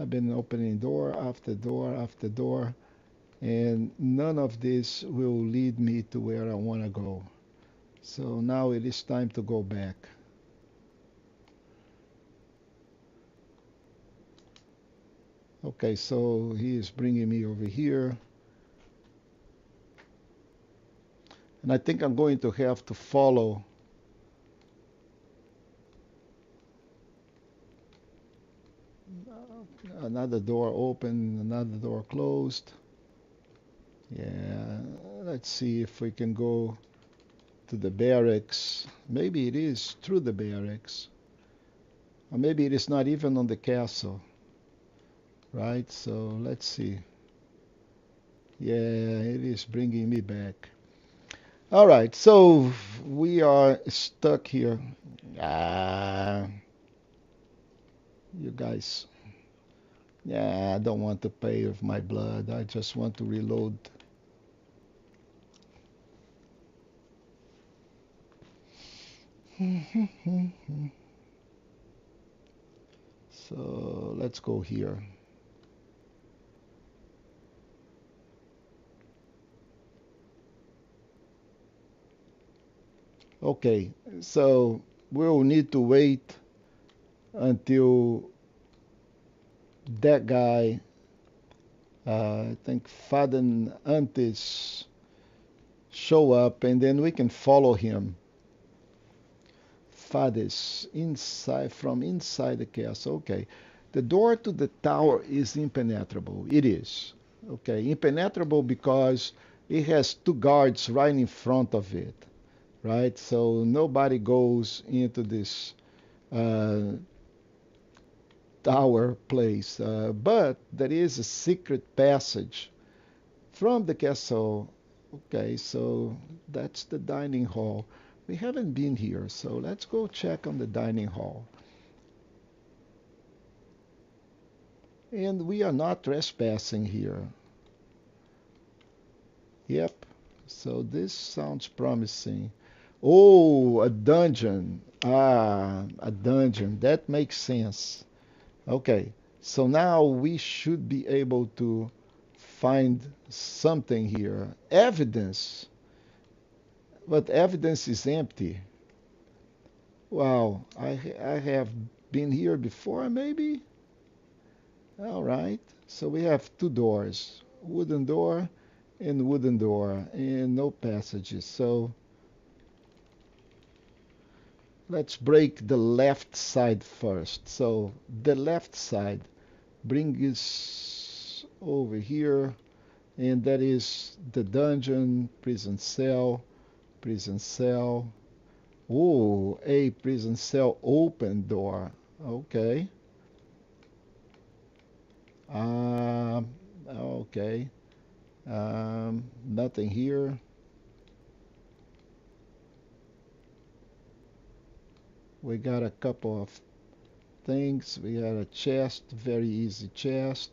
[SPEAKER 1] I've been opening door after door after door, and none of this will lead me to where I want to go. So now it is time to go back. Okay, so he is bringing me over here. And I think I'm going to have to follow. Another door open, another door closed. Yeah, let's see if we can go to the barracks. Maybe it is through the barracks. Or maybe it is not even on the castle. Right, so let's see. Yeah, it is bringing me back. All right, so we are stuck here. Ah, you guys. Yeah, I don't want to pay with my blood. I just want to reload. So let's go here. Okay, so we'll need to wait until that guy, I think Faden Antes, show up, and then we can follow him. Fades inside from inside the castle. Okay, the door to the tower is impenetrable. It is. Okay, impenetrable because it has two guards right in front of it. right? So nobody goes into this uh, tower place, but there is a secret passage from the castle. Okay, so that's the dining hall. We haven't been here, so let's go check on the dining hall. And we are not trespassing here. Yep, so this sounds promising. Oh, a dungeon. Ah, a dungeon. That makes sense. Okay, so now we should be able to find something here. Evidence. But evidence is empty. Wow, I have been here before, maybe? All right. So we have two doors, wooden door, and no passages. So let's break the left side first. So the left side brings us over here, and that is the dungeon, prison cell, prison cell. Oh, a prison cell open door. Okay. Um, okay. Nothing here. We got a couple of things. We got a chest, very easy chest,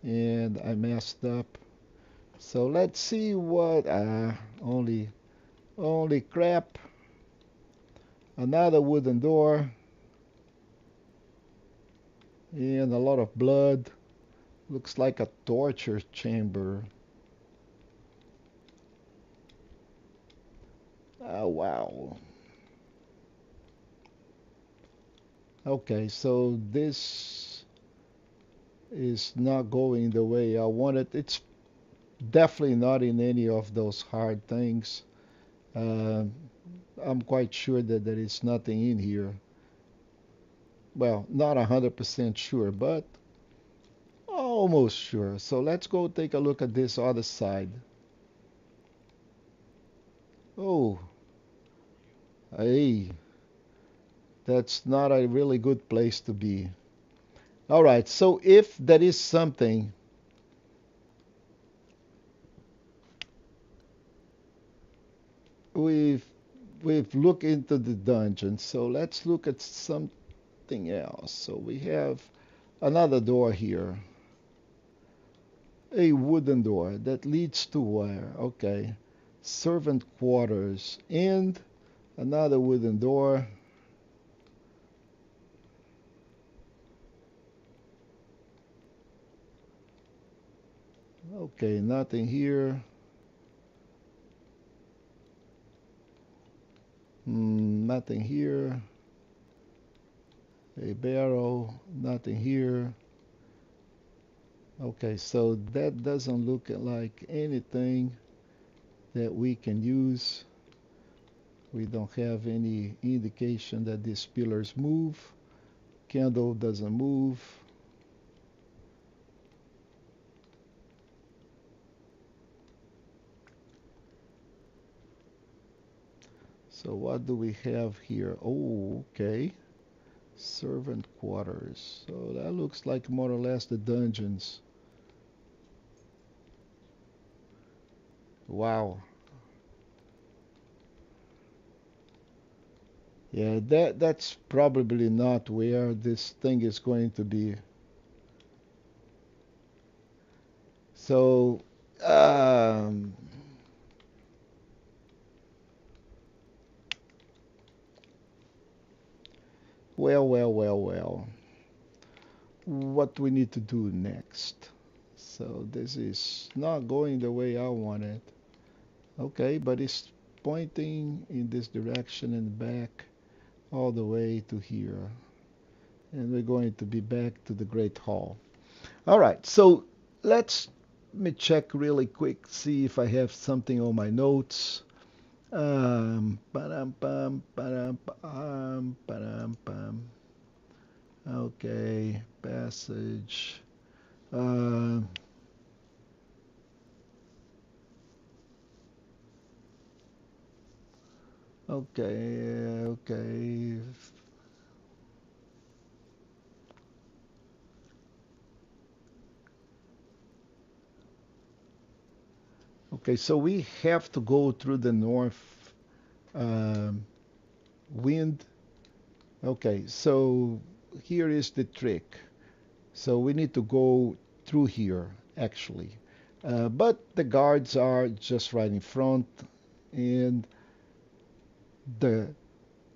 [SPEAKER 1] and I messed up. So let's see what. Only crap. Another wooden door, and a lot of blood. Looks like a torture chamber. Oh wow. Okay, so this is not going the way I wanted. It's definitely not in any of those hard things. Uh, I'm quite sure that there is nothing in here. Well, not 100% sure, but almost sure. So let's go take a look at this other side. Oh, hey, that's not a really good place to be. All right, so if there is something, we've we've looked into the dungeon. So let's look at something else. So we have another door here. A wooden door that leads to where? Okay. Servant quarters and another wooden door. Okay, nothing here. Nothing here. A barrel, nothing here. Okay, so that doesn't look like anything that we can use. We don't have any indication that these pillars move. Candle doesn't move. So what do we have here? Oh, okay. Servant quarters. So that looks like more or less the dungeons. Wow. Yeah, that's probably not where this thing is going to be. So, um, well. What do we need to do next? So this is not going the way I want it. Okay, but it's pointing in this direction and back all the way to here. And we're going to be back to the Great Hall. All right, so let's let me check really quick, see if I have something on my notes. Ba-dum, bum, ba-dum, ba-dum, bum. Okay, passage. Uh, Okay, okay. Okay, so we have to go through the north um, wind. Okay, so here is the trick. So we need to go through here, actually. But the guards are just right in front, and the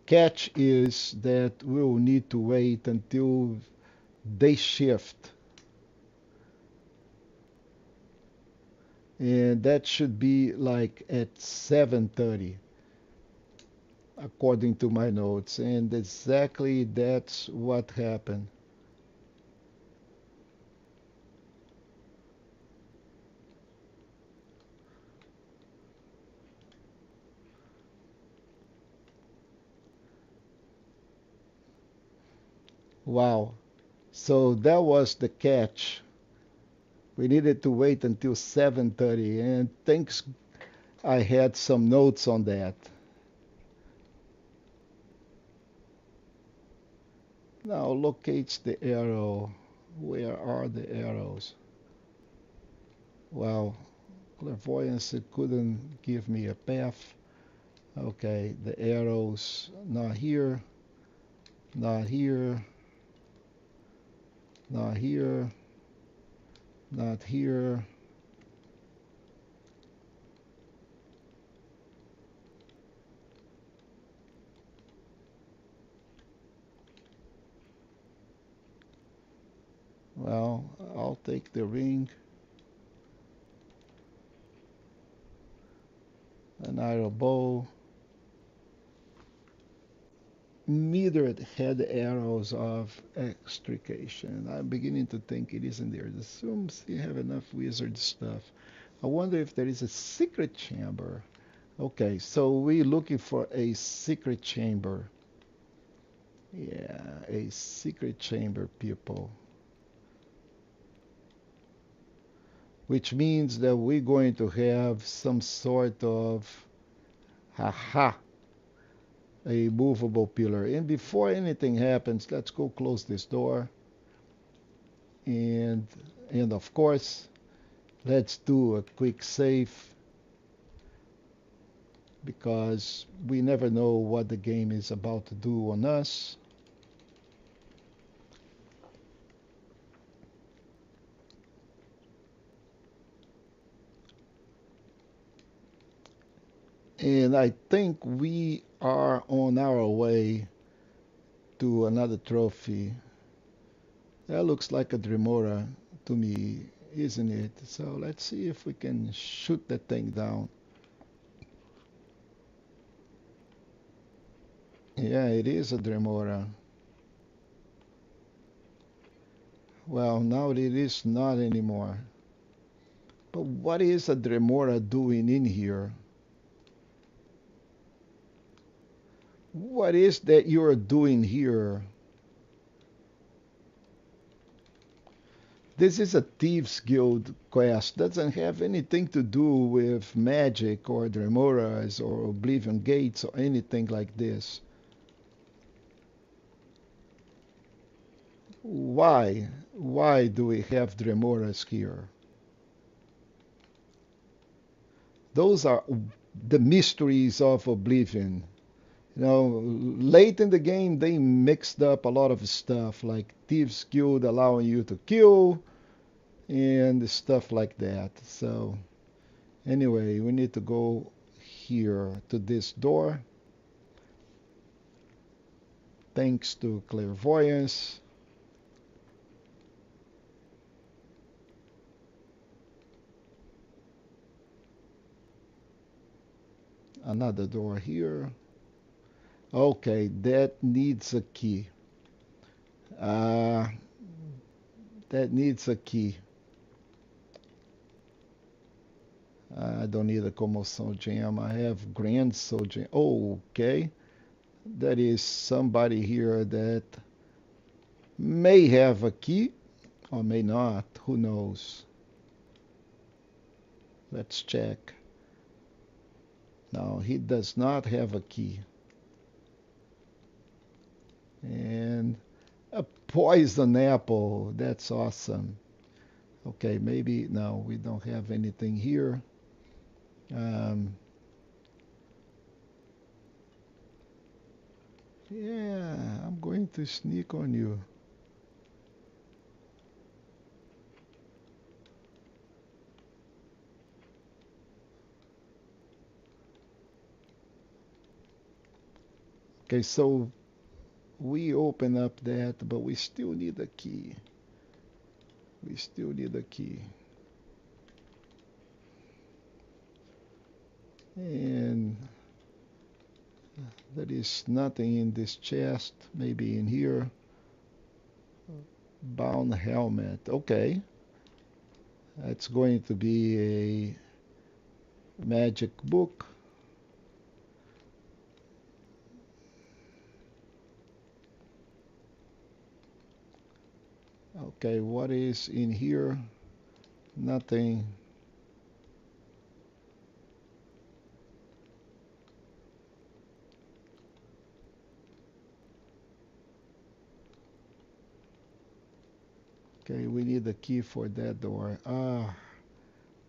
[SPEAKER 1] catch is that we will need to wait until they shift, and that should be like at 7:30, according to my notes, and exactly that's what happened. Wow. So that was the catch. We needed to wait until 7:30, and thanks I had some notes on that. Now locates the arrow. Where are the arrows? Well, clairvoyance couldn't give me a path. Okay, the arrows not here, not here, not here, not here. Well, I'll take the ring, an arrow bow. Neither had arrows of extrication. I'm beginning to think it isn't there. It assumes you have enough wizard stuff. I wonder if there is a secret chamber. Okay, so we're looking for a secret chamber. Yeah, a secret chamber, people. Which means that we're going to have some sort of, haha, a movable pillar. And before anything happens, let's go close this door. And, and of course, let's do a quick save because we never know what the game is about to do on us. And I think we are on our way to another trophy. That looks like a Dremora to me, isn't it? So let's see if we can shoot that thing down. Yeah, it is a Dremora. Well, now it is not anymore. But what is a Dremora doing in here? What is that you're doing here? This is a Thieves Guild quest. Doesn't have anything to do with magic or Dremoras or Oblivion Gates or anything like this. Why? Why do we have Dremoras here? Those are the mysteries of Oblivion. You know, late in the game, they mixed up a lot of stuff, like Thieves Guild allowing you to kill and stuff like that. So, anyway, we need to go here to this door. Thanks to clairvoyance. Another door here. Okay, that needs a key. Uh, that needs a key. I don't need a commotion gem. I have grand soul gem. Oh, okay. There is somebody here that may have a key or may not. Who knows? Let's check. No, he does not have a key. And a poison apple. That's awesome. Okay, maybe no, we don't have anything here. Um, yeah, I'm going to sneak on you. Okay, so we open up that, but we still need a key. We still need a key. And there is nothing in this chest. Maybe in here. Bound helmet. Okay. That's going to be a magic book. Okay, what is in here? Nothing. Okay, we need a key for that door. Ah,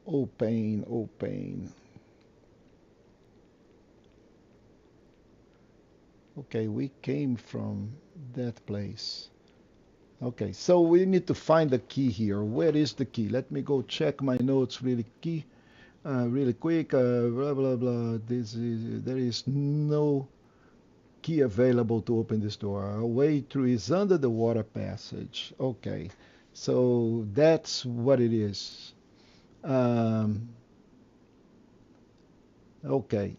[SPEAKER 1] oh pain, oh pain. Okay, we came from that place. Okay, so we need to find the key here. Where is the key? Let me go check my notes really quick. Blah blah blah. There is no key available to open this door. Our way through is under the water passage. Okay, so that's what it is. Um, okay,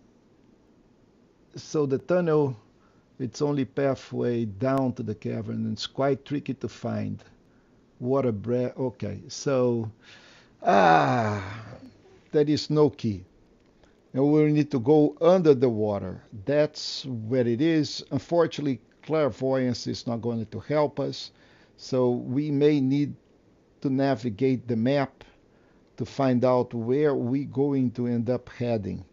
[SPEAKER 1] so the tunnel, it's only pathway down to the cavern, and it's quite tricky to find. Water breath. Okay, so ah, there is no key. And we need to go under the water. That's where it is. Unfortunately, clairvoyance is not going to help us. So we may need to navigate the map to find out where we're going to end up heading.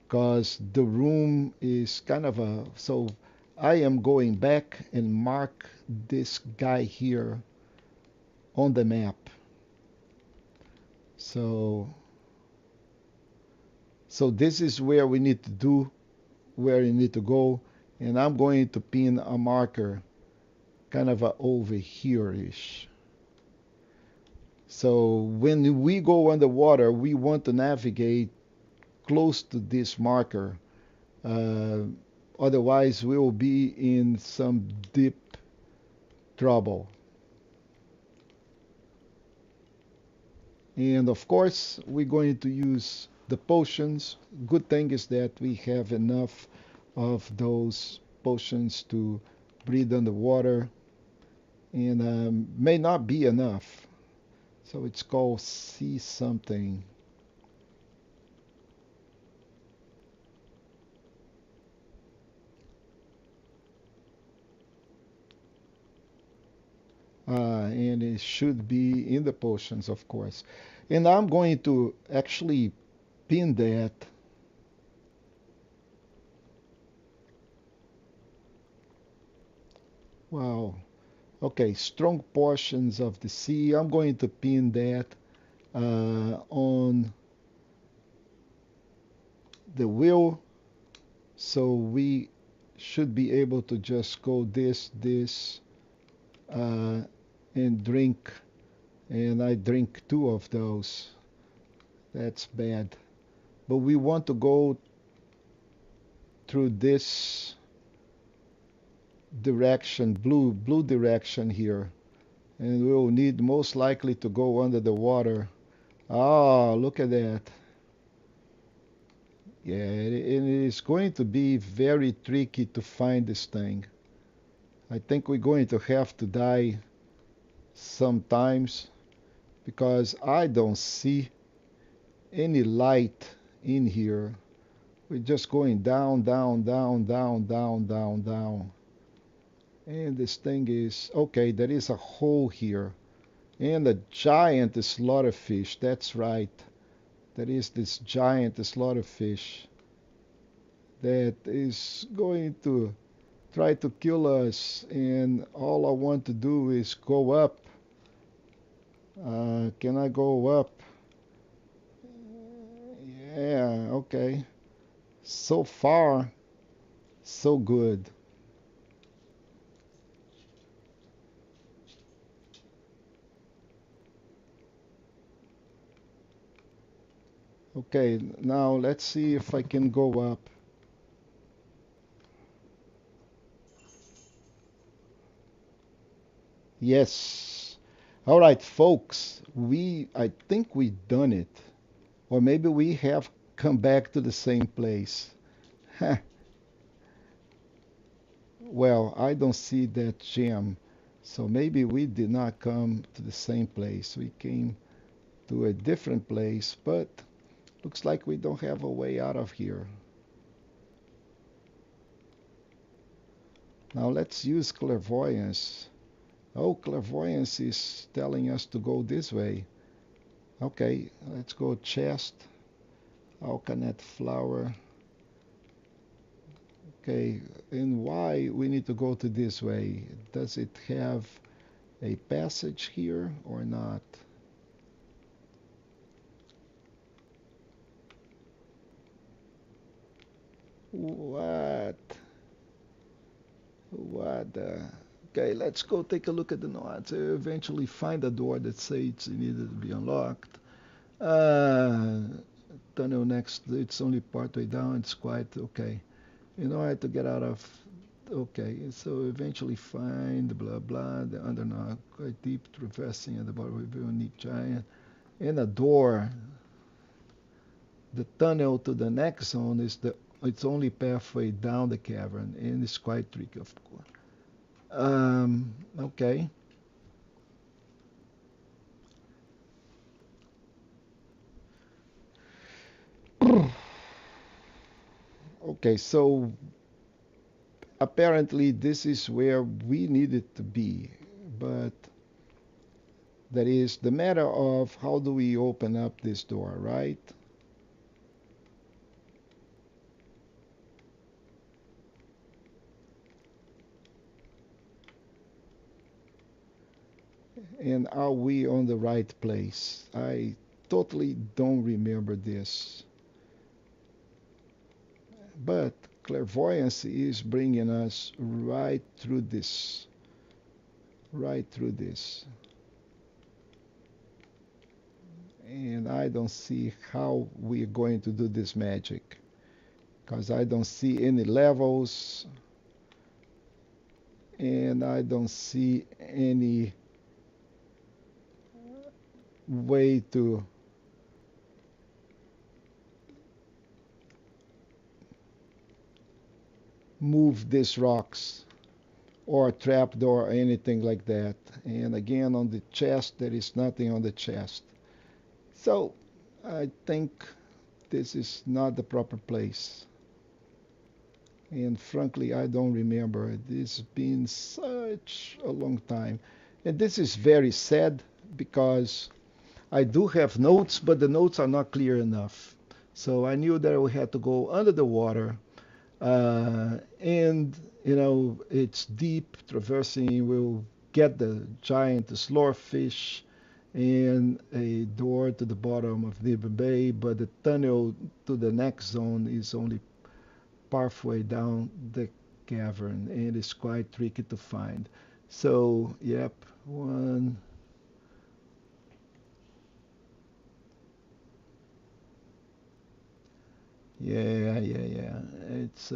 [SPEAKER 1] Because the room is kind of a. So I am going back and mark this guy here on the map. So this is where we need to do, where you need to go, and I'm going to pin a marker kind of over here-ish. So when we go underwater, we want to navigate close to this marker. Uh, Otherwise, we will be in some deep trouble. And of course, we're going to use the potions. Good thing is that we have enough of those potions to breathe underwater, and may not be enough. So it's called see something. And it should be in the potions, of course. And I'm going to actually pin that. Wow. Okay, strong portions of the sea. I'm going to pin that on the wheel, so we should be able to just go this, uh, and drink. And I drink two of those. That's bad. But we want to go through this direction, blue direction here. And we will need most likely to go under the water. Ah, look at that. Yeah, it is going to be very tricky to find this thing. I think we're going to have to die sometimes because I don't see any light in here. We're just going down, down, down, down, down, down, down. And this thing is, okay, there is a hole here. And a giant slaughterfish, that's right. There is this giant slaughterfish. that is going to try to kill us, and all I want to do is go up. Can I go up? Yeah, okay. So far, so good. Okay, now let's see if I can go up. Yes. All right, folks, I think we done it. Or maybe we have come back to the same place. Well, I don't see that gem. So maybe we did not come to the same place. We came to a different place, but looks like we don't have a way out of here. Now let's use clairvoyance. Oh, clairvoyance is telling us to go this way. Okay, let's go chest, alkanet flower. Okay, and why we need to go to this way? Does it have a passage here or not? What? What the? Okay, let's go take a look at the notes. Eventually find a door that says it needed to be unlocked. Uh, Tunnel next, it's only partway down, it's quite okay. In order to get out of, okay, so eventually find blah blah, the underground quite deep, traversing at the bottom of a neat giant, and a door. The tunnel to the next zone is its only pathway down the cavern, and it's quite tricky, of course. Okay. Okay, so apparently this is where we needed to be, but that is the matter of how do we open up this door, right? And are we on the right place? I totally don't remember this. But clairvoyance is bringing us right through this. Right through this. And I don't see how we're going to do this magic. Because I don't see any levels. And I don't see any way to move these rocks or trapdoor or anything like that. And again, on the chest, there is nothing on the chest. So I think this is not the proper place. And frankly, I don't remember. It's been such a long time. And this is very sad because I do have notes, but the notes are not clear enough. So I knew that we had to go under the water. And, it's deep, traversing. We'll get the giant slurfish and a door to the bottom of Nibba Bay, but the tunnel to the next zone is only pathway down the cavern, and it's quite tricky to find. So, yep, one. Yeah, yeah, yeah. It's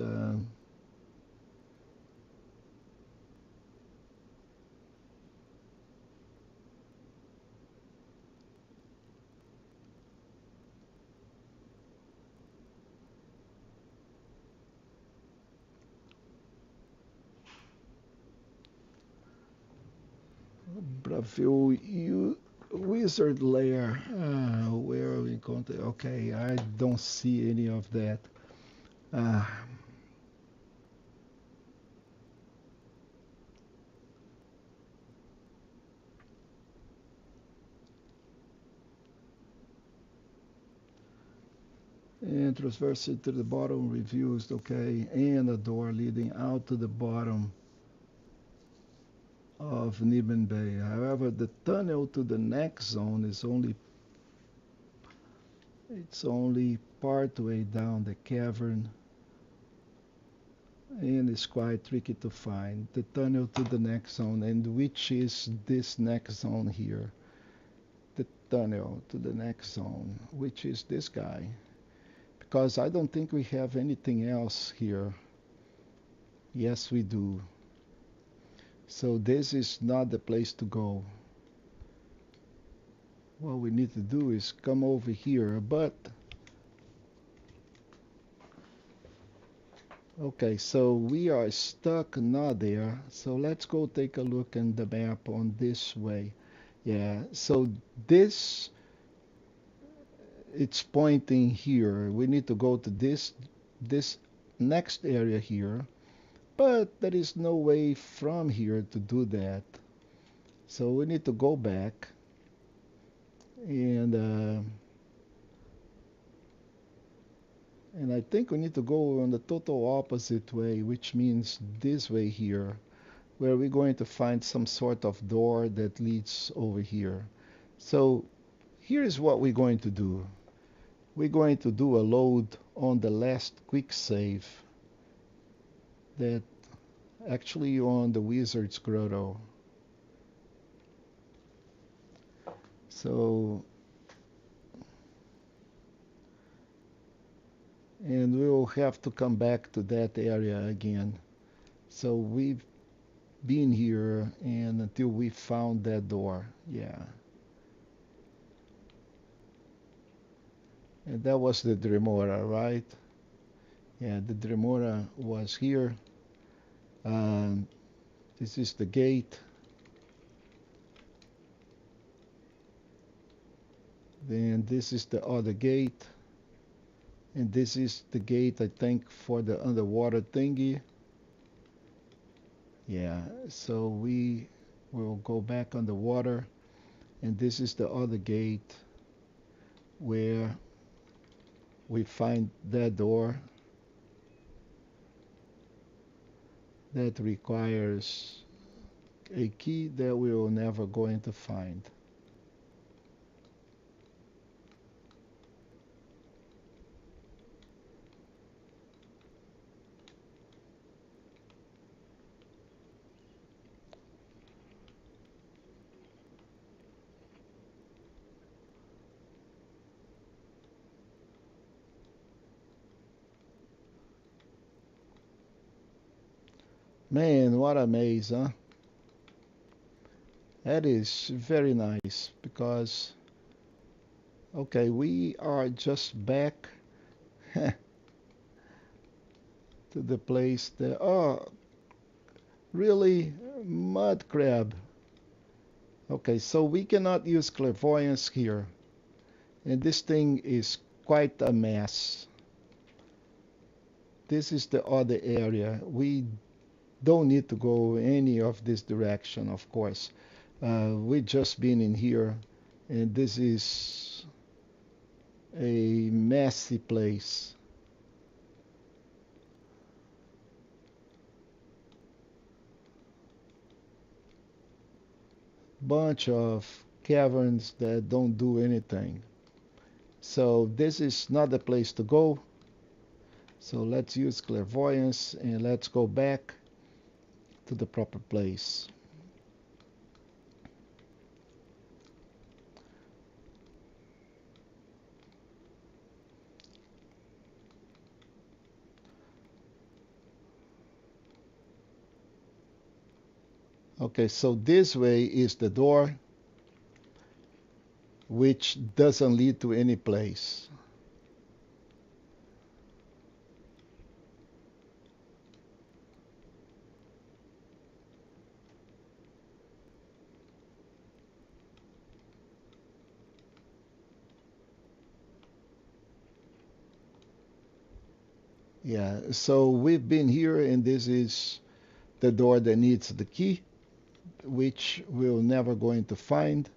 [SPEAKER 1] Bravil, you wizard lair. Where are we going to? Okay, I don't see any of that. Uh, And transverse it to the bottom reviews, okay, and a door leading out to the bottom of Niben Bay. However, the tunnel to the next zone is only part way down the cavern, and it's quite tricky to find the tunnel to the next zone. And which is this next zone here? The tunnel to the next zone, which is this guy, because I don't think we have anything else here. Yes, we do. So this is not the place to go. What we need to do is come over here, but okay, so we are stuck not there. So let's go take a look in the map on this way. Yeah, so this, it's pointing here. We need to go to this next area here, but there is no way from here to do that. So we need to go back, and I think we need to go on the total opposite way, which means this way here, where we're going to find some sort of door that leads over here. So here's what we're going to do. We're going to do a load on the last quick save, that actually on the Wizard's Grotto. So, and we will have to come back to that area again. So we've been here and until we found that door. Yeah. And that was the Dremora, right? Yeah, the Dremora was here. This is the gate. Then this is the other gate. And this is the gate, I think, for the underwater thingy. Yeah, so we will go back underwater. And this is the other gate where we find that door that requires a key that we will never going to find. Man, what a maze, huh? That is very nice because, okay, we are just back to the place that, oh, really? Mud crab. Okay, so we cannot use clairvoyance here. And this thing is quite a mess. This is the other area. We don't need to go any of this direction, of course. We just been in here, and this is a messy place. Bunch of caverns that don't do anything. So this is not the place to go. So let's use clairvoyance and let's go back to the proper place. Okay, so this way is the door, which doesn't lead to any place. Yeah, so we've been here, and this is the door that needs the key, which we're never going to find.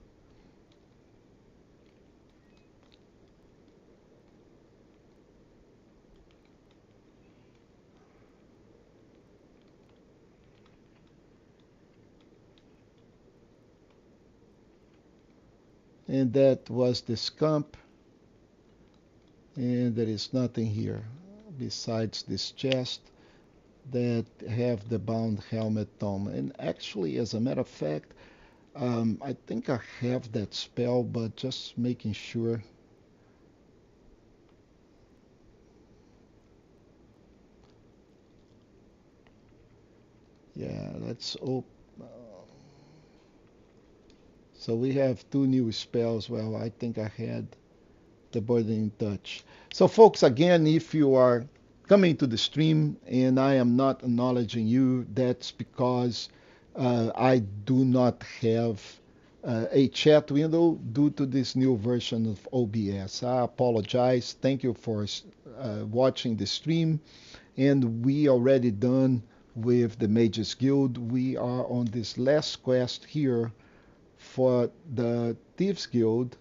[SPEAKER 1] And that was the scamp. And there is nothing here besides this chest that have the bound helmet tome. And actually, as a matter of fact, I think I have that spell, but just making sure. Yeah, let's open. So we have 2 new spells. Well, I think I had the Burning Touch. So folks, again, if you are coming to the stream and I am not acknowledging you, that's because I do not have a chat window due to this new version of OBS. I apologize. Thank you for watching the stream. And we already done with the Mages Guild. We are on this last quest here for the Thieves Guild,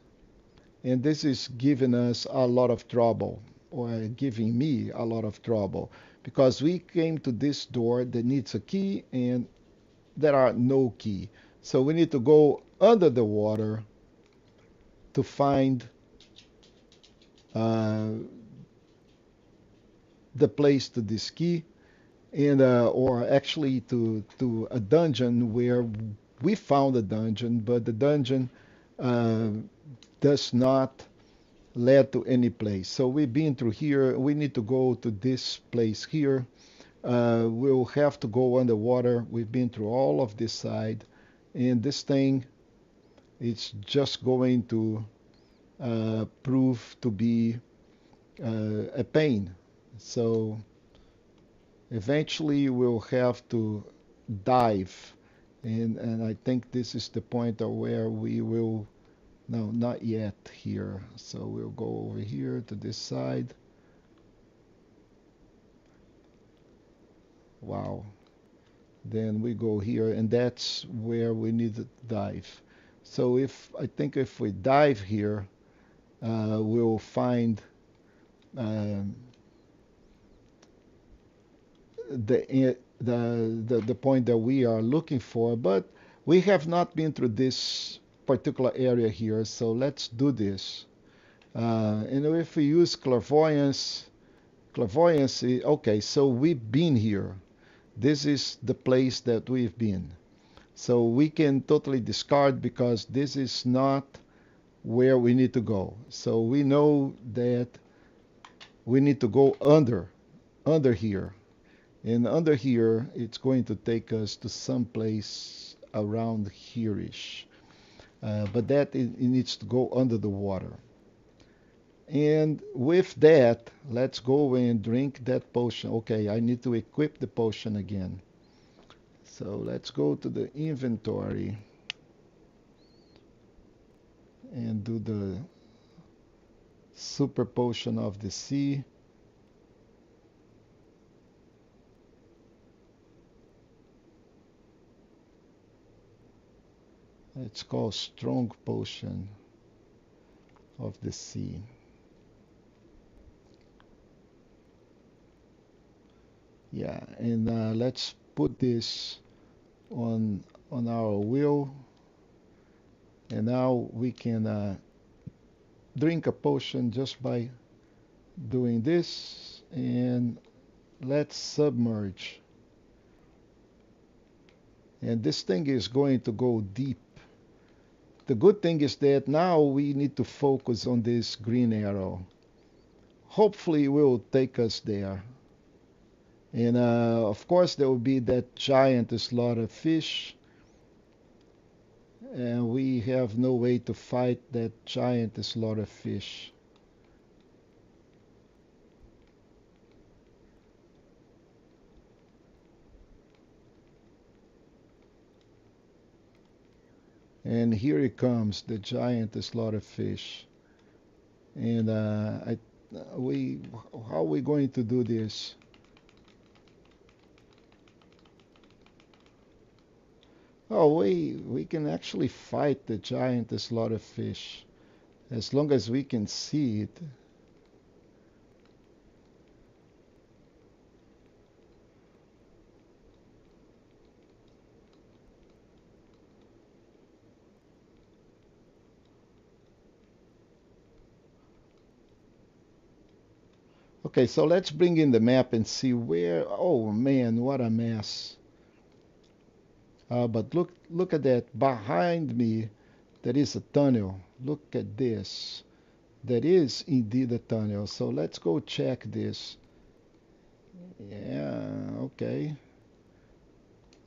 [SPEAKER 1] and this is giving us a lot of trouble, or giving me a lot of trouble, because we came to this door that needs a key and there are no key. So we need to go under the water to find uh, the place to this key, and or actually to a dungeon where we found a dungeon, but the dungeon uh, does not lead to any place. So we've been through here. We need to go to this place here. We'll have to go underwater. We've been through all of this side, and this thing, it's just going to prove to be a pain. So eventually we'll have to dive, and I think this is the point where we will. No, not yet here. So we'll go over here to this side. Wow. Then we go here, and that's where we need to dive. So I think if we dive here, we'll find um, the point that we are looking for. But we have not been through this particular area here, so let's do this. And if we use clairvoyance, okay, so we've been here. This is the place that we've been. So we can totally discard because this is not where we need to go. So we know that we need to go under here. And under here, it's going to take us to some place around here-ish. But that it needs to go under the water. And with that, let's go and drink that potion. Okay, I need to equip the potion again. So let's go to the inventory and do the super potion of the sea. It's called strong potion of the sea. Yeah, and let's put this on our wheel, and now we can drink a potion just by doing this, and let's submerge. And this thing is going to go deep. The good thing is that now we need to focus on this green arrow. Hopefully it will take us there. And of course there will be that giant slaughter fish. And we have no way to fight that giant slaughter fish. And here it comes, the giant slaughterfish. And how are we going to do this? Oh, we can actually fight the giant slaughterfish as long as we can see it. Okay, so let's bring in the map and see where. Oh man, what a mess. But look at that. Behind me, there is a tunnel. Look at this. There is indeed a tunnel. So let's go check this. Yeah, okay.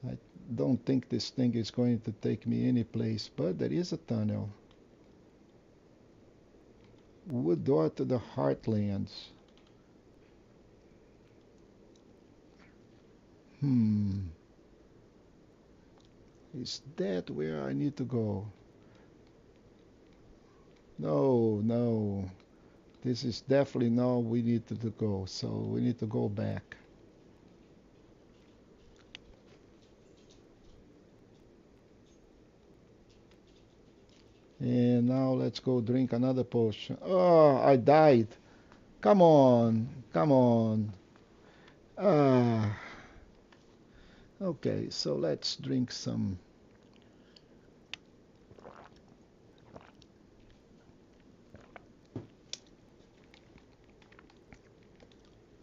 [SPEAKER 1] I don't think this thing is going to take me any place, but there is a tunnel. Wood door to the Heartlands. Is that where I need to go? No, no. This is definitely not where we need to go, so we need to go back. And now let's go drink another potion. Oh, I died. Come on, come on. Ah. Okay, so let's drink some.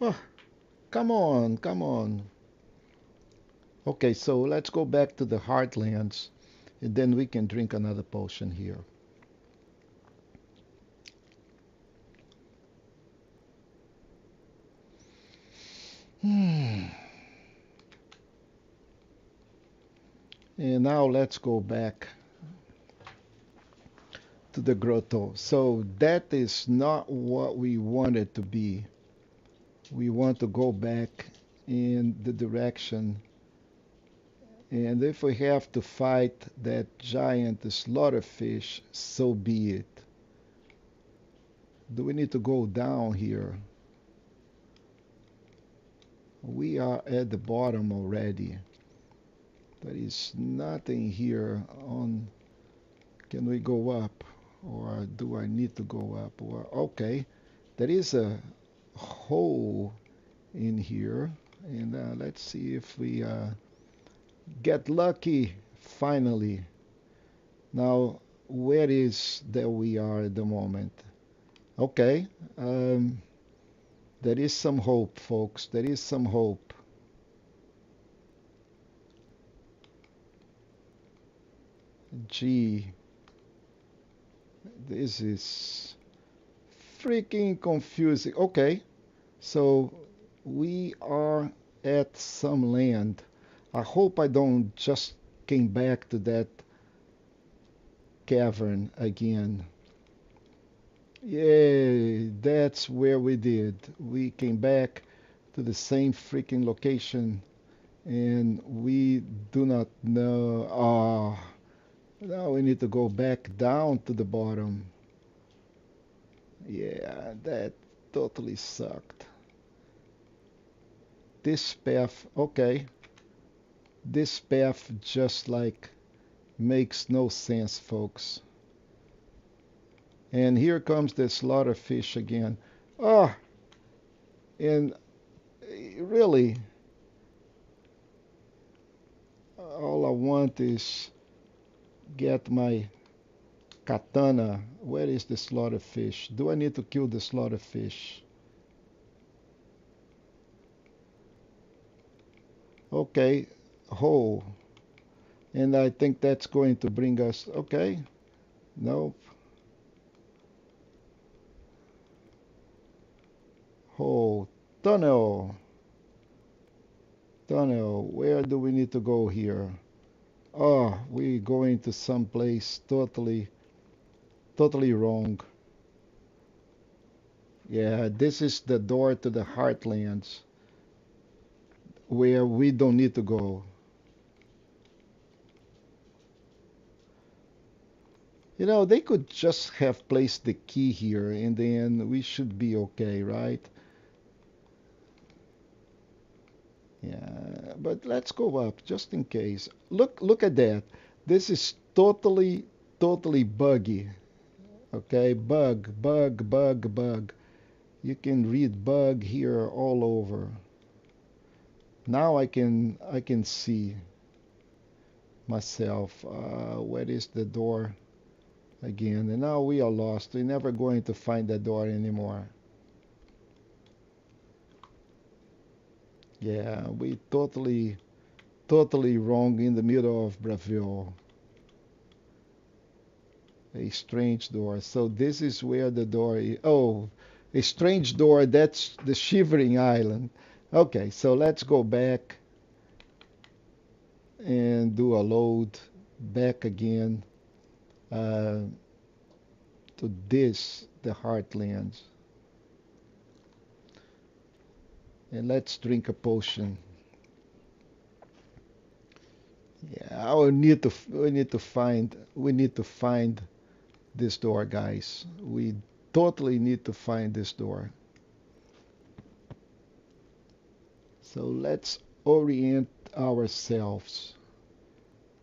[SPEAKER 1] Oh, come on, come on. Okay, so let's go back to the Heartlands, and then we can drink another potion here. And now let's go back to the grotto. So that is not what we wanted to be. We want to go back in the direction. And if we have to fight that giant slaughterfish, so be it. Do we need to go down here? We are at the bottom already. There is nothing here on. Can we go up? Or do I need to go up? Or, okay, there is a hole in here. And let's see if we get lucky finally. Now, where is that we are at the moment? Okay, there is some hope, folks. There is some hope. Gee, this is freaking confusing. Okay, so we are at some land. I hope I don't just came back to that cavern again. Yeah, that's where we did. We came back to the same freaking location and we do not know. Now we need to go back down to the bottom. Yeah, that totally sucked. This path, okay. This path just like makes no sense, folks. And here comes the slaughterfish again. Oh, and really, all I want is get my katana. Where is the slaughterfish? Do I need to kill the slaughterfish? Okay, hole. And I think that's going to bring us, okay, nope. Hole, tunnel. Tunnel, where do we need to go here? Oh, we're going to some place totally wrong. Yeah, this is the door to the Heartlands where we don't need to go. You know, they could just have placed the key here and then we should be okay, right? Yeah, but let's go up just in case. Look at that. This is totally buggy. Okay, bug. You can read bug here all over. Now I can see myself. Where is the door again? And now we are lost. We're never going to find that door anymore. Yeah, we totally wrong in the middle of Brazil. A strange door. So this is where the door is. Oh, a strange door. That's the Shivering Island. Okay, so let's go back and do a load back again uh, to this, the Heartlands. And let's drink a potion. Yeah, we need to find this door, guys. We totally need to find this door. So let's orient ourselves.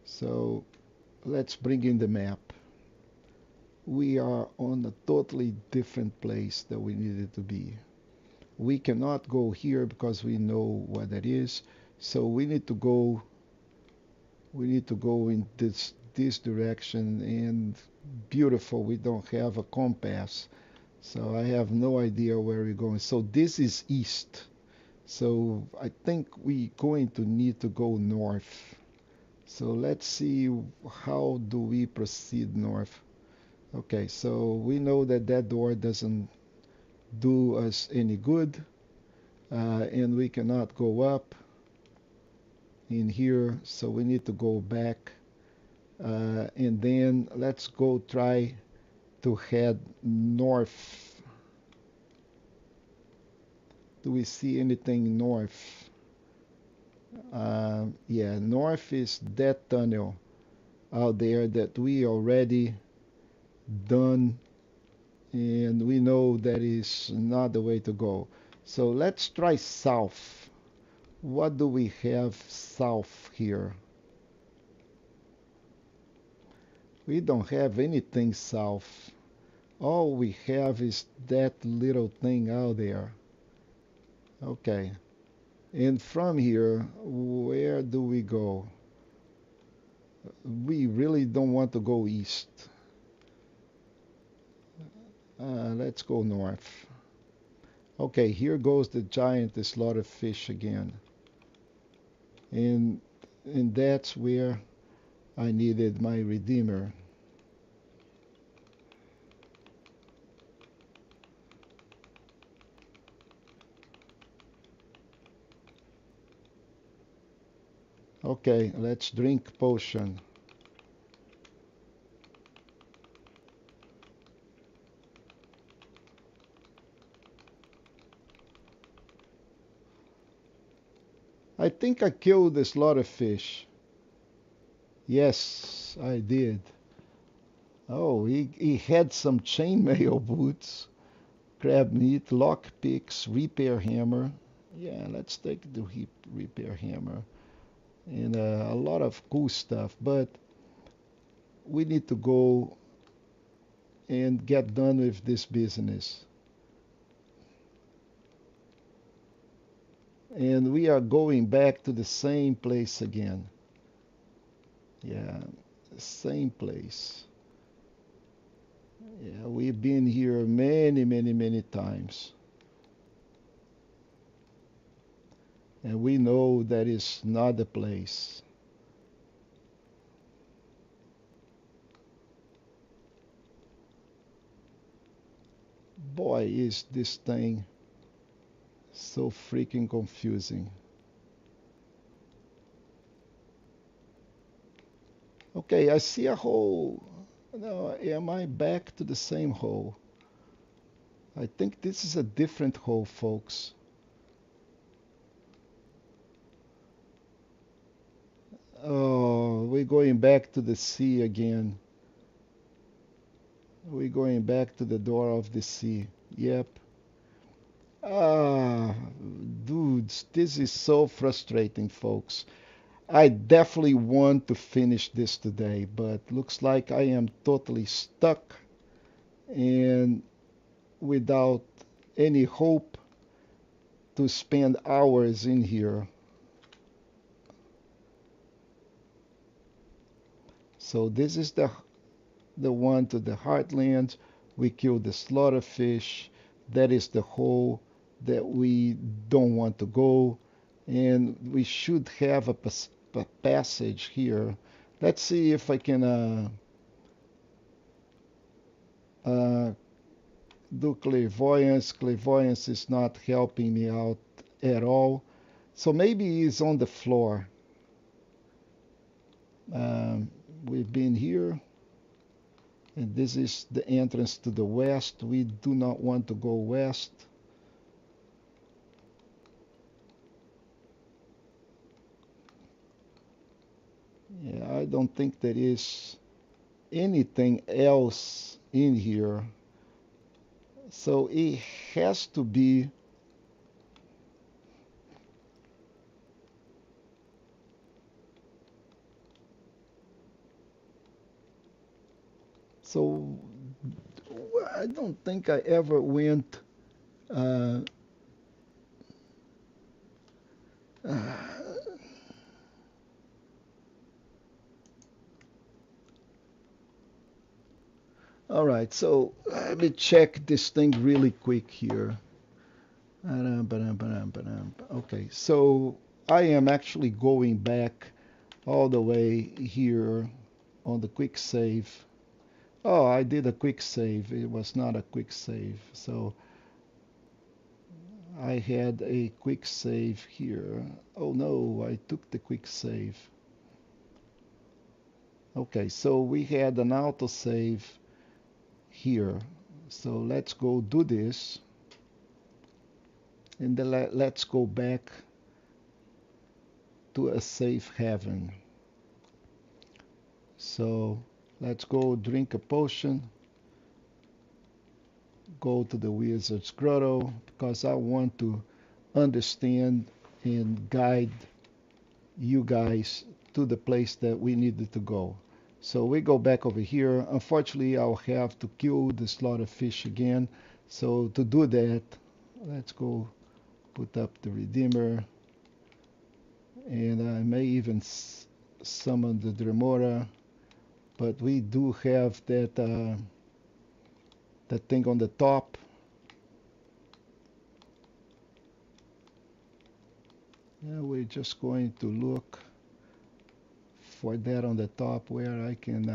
[SPEAKER 1] So let's bring in the map. We are on a totally different place that we needed to be. We cannot go here because we know what that is. So we need to go in this direction, and beautiful, we don't have a compass. So I have no idea where we're going. So this is east. So I think we're going to need to go north. So let's see, how do we proceed north? Okay, so we know that that door doesn't do us any good, and we cannot go up in here, so we need to go back, and then let's go try to head north. Do we see anything north? Yeah, north is that tunnel out there that we already done, and we know that is not the way to go. So let's try south. What do we have south here? We don't have anything south. All we have is that little thing out there. Okay. And from here, where do we go? We really don't want to go east. Let's go north. Okay, here goes the giant slaughtered fish again. And that's where I needed my redeemer. Okay, let's drink potion. I think I killed the slaughter fish. Yes, I did. Oh, he had some chainmail boots, crab meat, lock picks, repair hammer. Yeah, let's take the repair hammer. And a lot of cool stuff. But we need to go and get done with this business. And we are going back to the same place again. Yeah, same place. Yeah, we've been here many times. And we know that is not the place. Boy, is this thing so freaking confusing. Okay, I see a hole. No, am I back to the same hole? I think this is a different hole, folks. Oh, we're going back to the sea again. We're going back to the door of the sea. Yep. Ah, dudes, this is so frustrating, folks. I definitely want to finish this today, but looks like I am totally stuck and without any hope to spend hours in here. So this is the one to the heartlands. We killed the slaughterfish. That is the hole that we don't want to go. and we should have a passage here. Let's see if I can do clairvoyance. Clairvoyance is not helping me out at all. So maybe it's on the floor. We've been here, and this is the entrance to the west. We do not want to go west. Yeah, I don't think there is anything else in here. So it has to be so I don't think I ever went uh, uh, all right, so let me check this thing really quick here. Okay, so I am actually going back all the way here on the quick save. Oh, I did a quick save. It was not a quick save. So I had a quick save here. Oh no, I took the quick save. Okay, so we had an autosave here. So let's go do this. And then let's go back to a safe haven. So let's go drink a potion. Go to the Wizard's Grotto because I want to understand and guide you guys to the place that we needed to go. So we go back over here. Unfortunately, I'll have to kill the slaughter fish again. So to do that, let's go put up the Redeemer. And I may even summon the Dremora. But we do have that that thing on the top. Yeah, we're just going to look for that on the top where I can,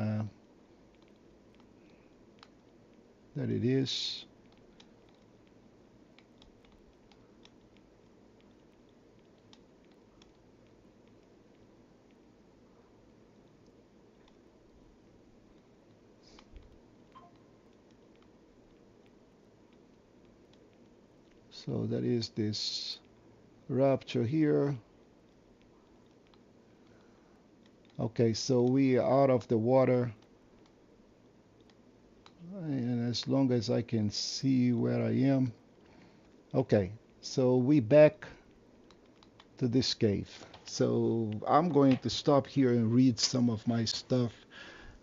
[SPEAKER 1] there it is. So that is this rapture here. Okay, so we are out of the water. And as long as I can see where I am. Okay, so we back to this cave. So I'm going to stop here and read some of my stuff.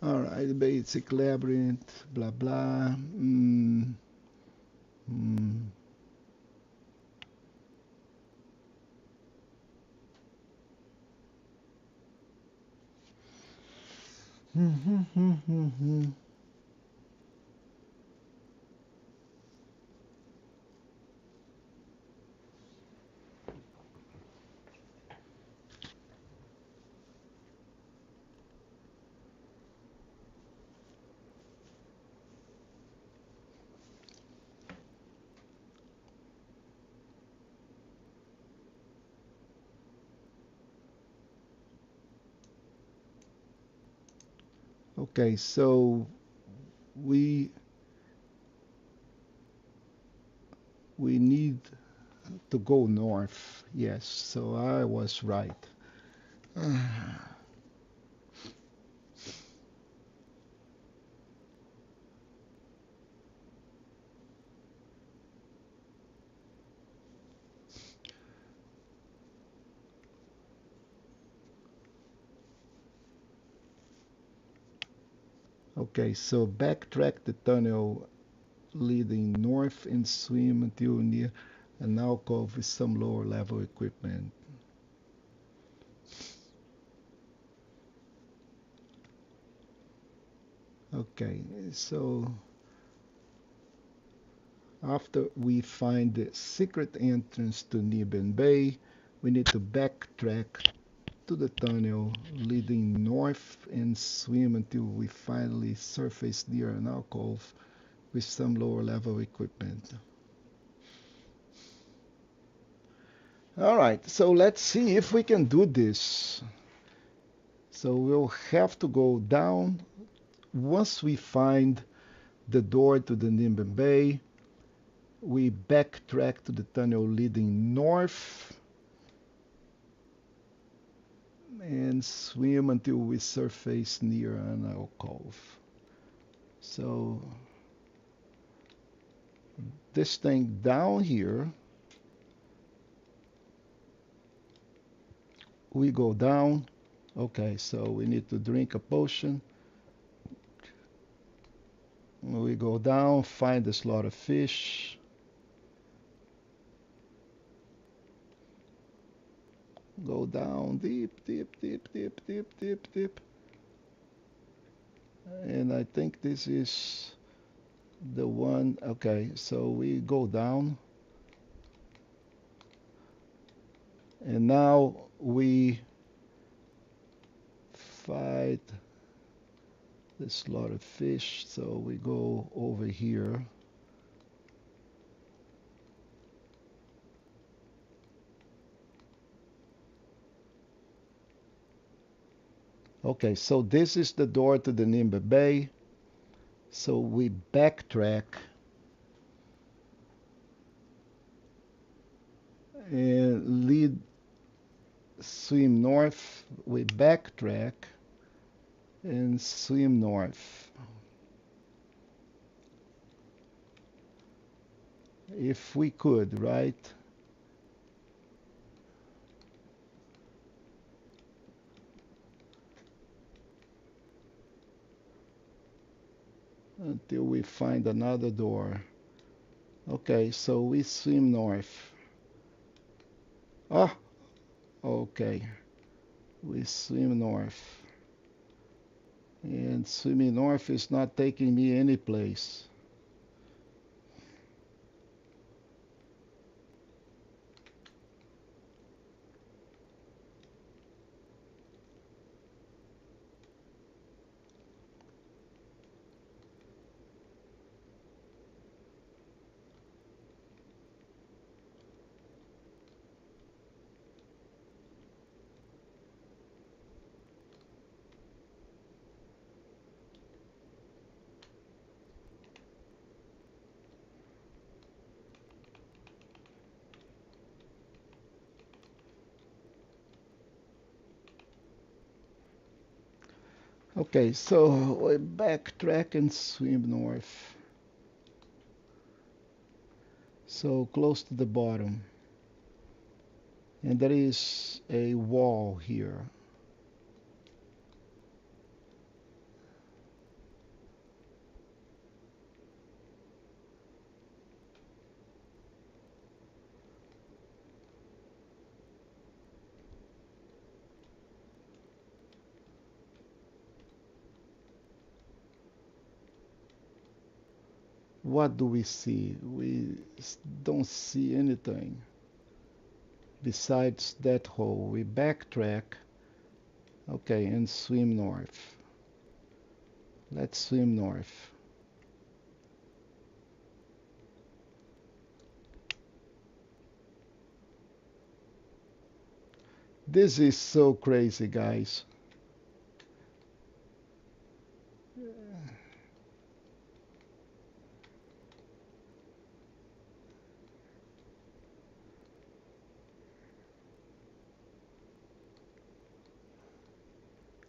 [SPEAKER 1] All right, basic labyrinth, blah, blah. Okay, so we need to go north. Yes, so I was right. Okay, so backtrack the tunnel leading north and swim until near an alcove with some lower level equipment. Okay, so after we find the secret entrance to Niben Bay, we need to backtrack to the tunnel leading north and swim until we finally surface near an alcove with some lower level equipment. Alright, so let's see if we can do this. So we'll have to go down. Once we find the door to the Nimban Bay, we backtrack to the tunnel leading north and swim until we surface near an alcove. So this thing down here, we go down. Okay, so we need to drink a potion. We go down, find a slot of fish. Go down deep, deep, deep, deep, deep, deep, deep. And I think this is the one. Okay, so we go down. And now we fight this lot of fish. So we go over here. Okay, so this is the door to the Nimba Bay. So we backtrack and swim north. We backtrack and swim north. If we could, right? Until we find another door. Okay, so we swim north. Oh, okay. We swim north. And swimming north is not taking me any place. Okay, so we backtrack and swim north. So close to the bottom. And there is a wall here. What do we see? We don't see anything besides that hole. We backtrack, okay, and swim north. Let's swim north. This is so crazy, guys.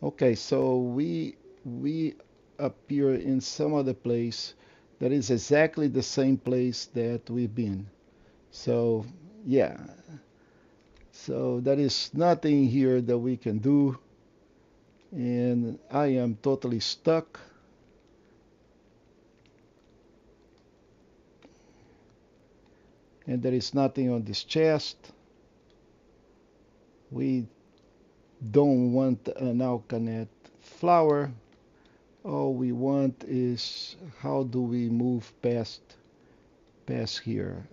[SPEAKER 1] Okay, so we appear in some other place that is exactly the same place that we've been. So yeah, so there is nothing here that we can do, and I am totally stuck. And there is nothing on this chest. We don't want an alkanet flower. All we want is how do we move past here.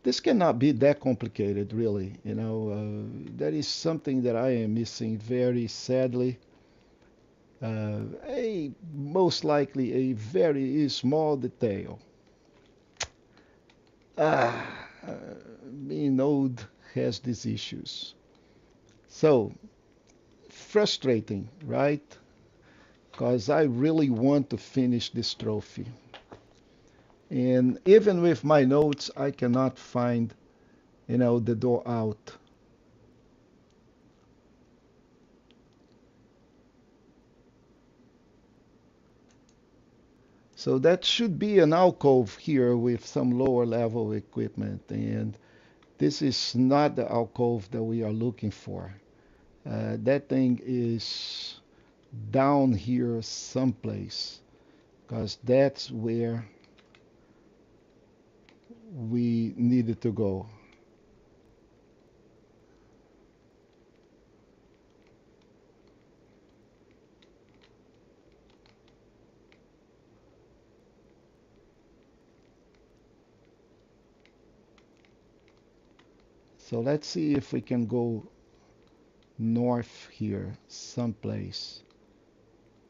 [SPEAKER 1] This cannot be that complicated, really. That is something that I am missing very sadly. Most likely a very small detail. Ah, being old has these issues. So frustrating, right? Because I really want to finish this trophy. And even with my notes, I cannot find, the door out. So that should be an alcove here with some lower level equipment. And this is not the alcove that we are looking for. That thing is down here someplace because that's where we needed to go. So let's see if we can go north here someplace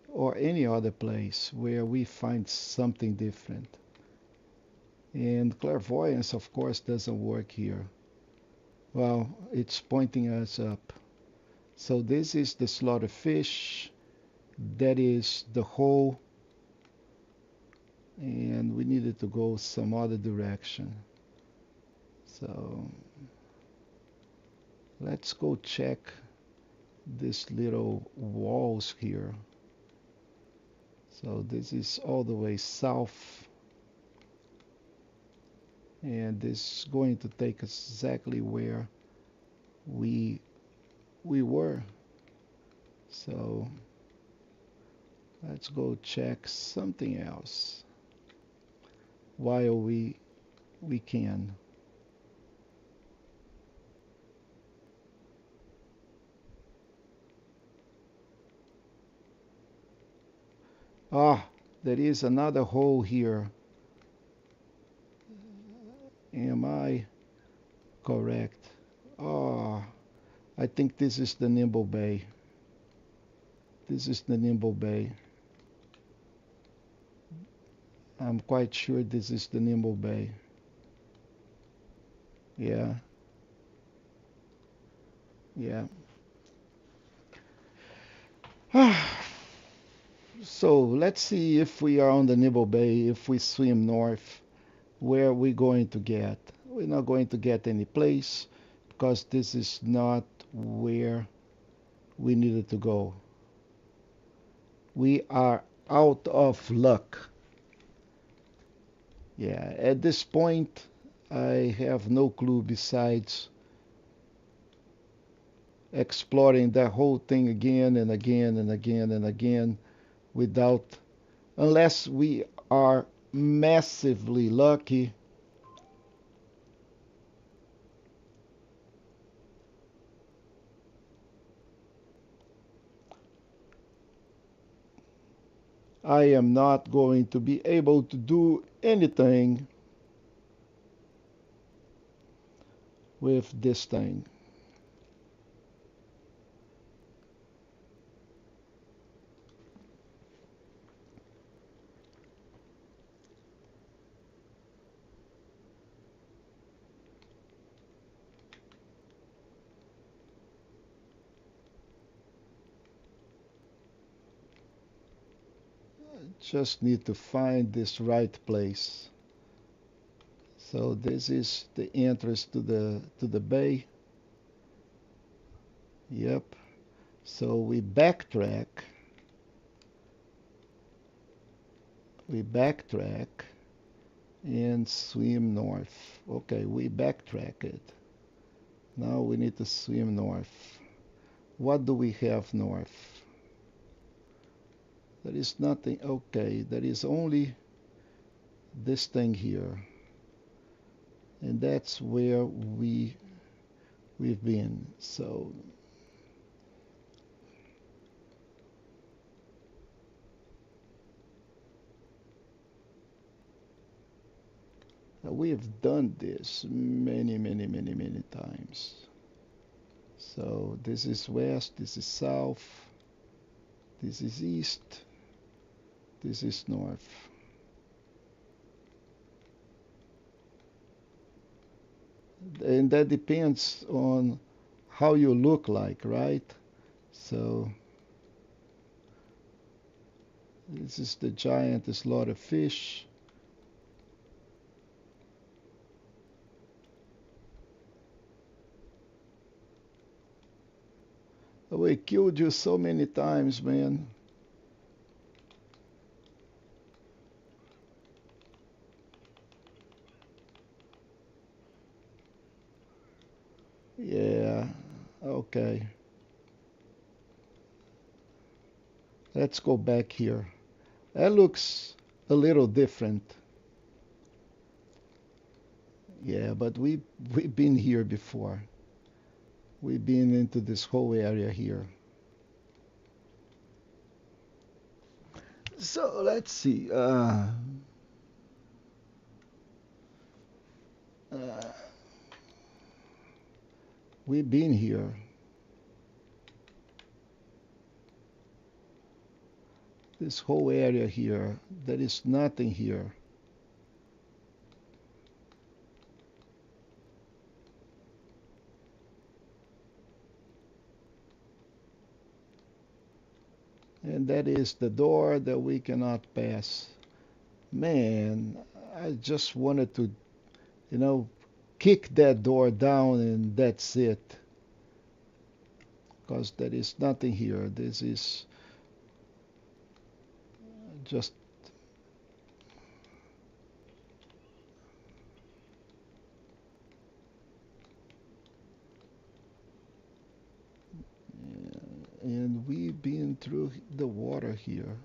[SPEAKER 1] or any other place where we find something different. And clairvoyance, of course, doesn't work here. Well, it's pointing us up. So this is the slaughter fish. That is the hole. And we needed to go some other direction. So let's go check these little walls here. So this is all the way south. And this is going to take us exactly where we were. So let's go check something else while we can. Ah, there is another hole here. Am I correct? Ah, I think this is the Nimble Bay. This is the Nimble Bay. I'm quite sure this is the Nimble Bay. Yeah. Yeah. So let's see if we are on the Nimble Bay, if we swim north, where we're going to get. We're not going to get any place because this is not where we needed to go. We are out of luck. Yeah, at this point, I have no clue besides exploring that whole thing again and again and again and again without, unless we are massively lucky. I am not going to be able to do anything with this thing. Just need to find this right place. So this is the entrance to the bay. Yep. So we backtrack. And swim north. Okay, we backtrack it. Now we need to swim north. What do we have north? There is nothing. Okay, there is only this thing here. And that's where we've been. So we've done this many, many, many, many times. So this is west, this is south, this is east, this is north. And that depends on how you look like, right? So this is the giant slaughter fish. We killed you so many times, man. Yeah, okay. Let's go back here. That looks a little different. Yeah, but we've been here before. We've been into this whole area here. So let's see. We've been here. This whole area here. There is nothing here. And that is the door that we cannot pass. Man, I just wanted to, you know, kick that door down and that's it. Because there is nothing here. This is just and we've been through the water here.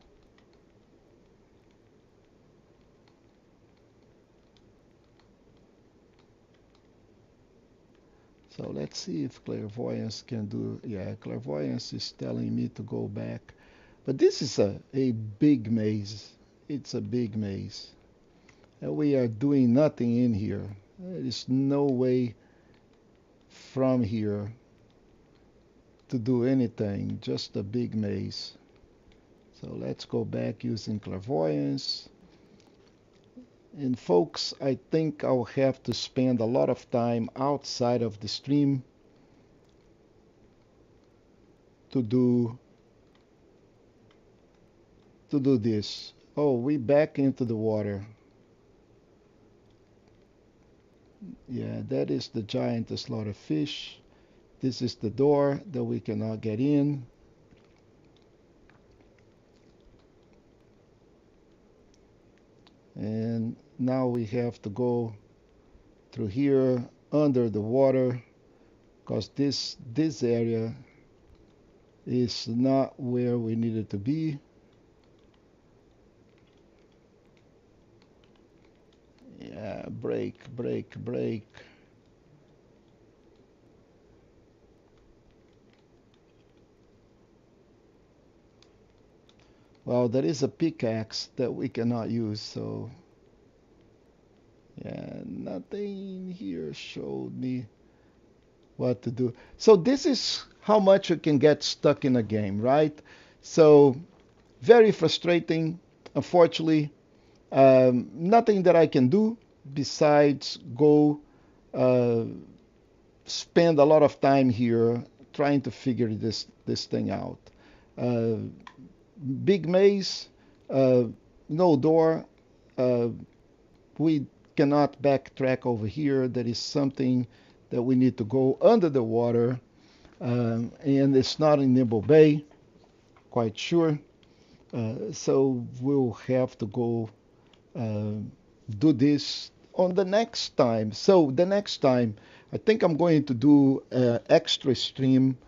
[SPEAKER 1] So let's see if clairvoyance can do. Yeah, clairvoyance is telling me to go back. But this is a big maze. It's a big maze. And we are doing nothing in here. There is no way from here to do anything, just a big maze. So let's go back using clairvoyance. And folks, I think I'll have to spend a lot of time outside of the stream to do this. Oh, we back into the water. Yeah, that is the giant slaughter fish. This is the door that we cannot get in. And now we have to go through here under the water because this area is not where we needed to be. Yeah, break, break, break. Well, there is a pickaxe that we cannot use, so yeah, nothing here showed me what to do. So this is how much you can get stuck in a game, right? So very frustrating, unfortunately. Nothing that I can do besides go uh, spend a lot of time here trying to figure this thing out. Uh, Big maze, no door. Uh, we cannot backtrack over here. There is something that we need to go under the water, and it's not in Nimble Bay, quite sure. So we'll have to go uh, do this on the next time. So the next time, I think I'm going to do an extra stream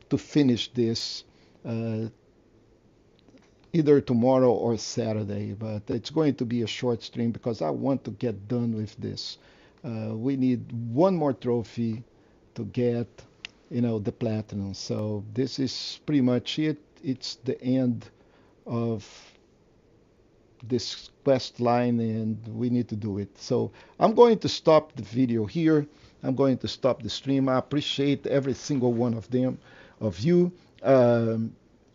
[SPEAKER 1] to finish this. Either tomorrow or Saturday, but it's going to be a short stream because I want to get done with this. We need one more trophy to get, the platinum. So this is pretty much it. It's the end of this quest line, and we need to do it. So I'm going to stop the video here. I'm going to stop the stream. I appreciate every single one of them, of you,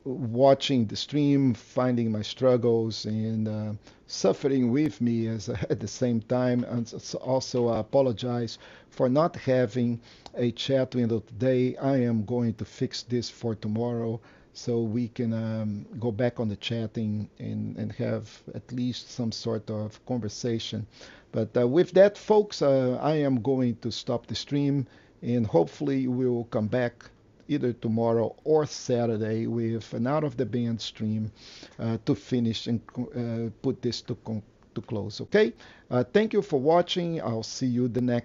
[SPEAKER 1] watching the stream, finding my struggles, and suffering with me as at the same time. And also, I apologize for not having a chat window today. I am going to fix this for tomorrow so we can go back on the chatting and have at least some sort of conversation. But with that, folks, I am going to stop the stream, and hopefully we'll come back either tomorrow or Saturday with an out of the band stream to finish and put this to close. Okay? Thank you for watching. I'll see you the next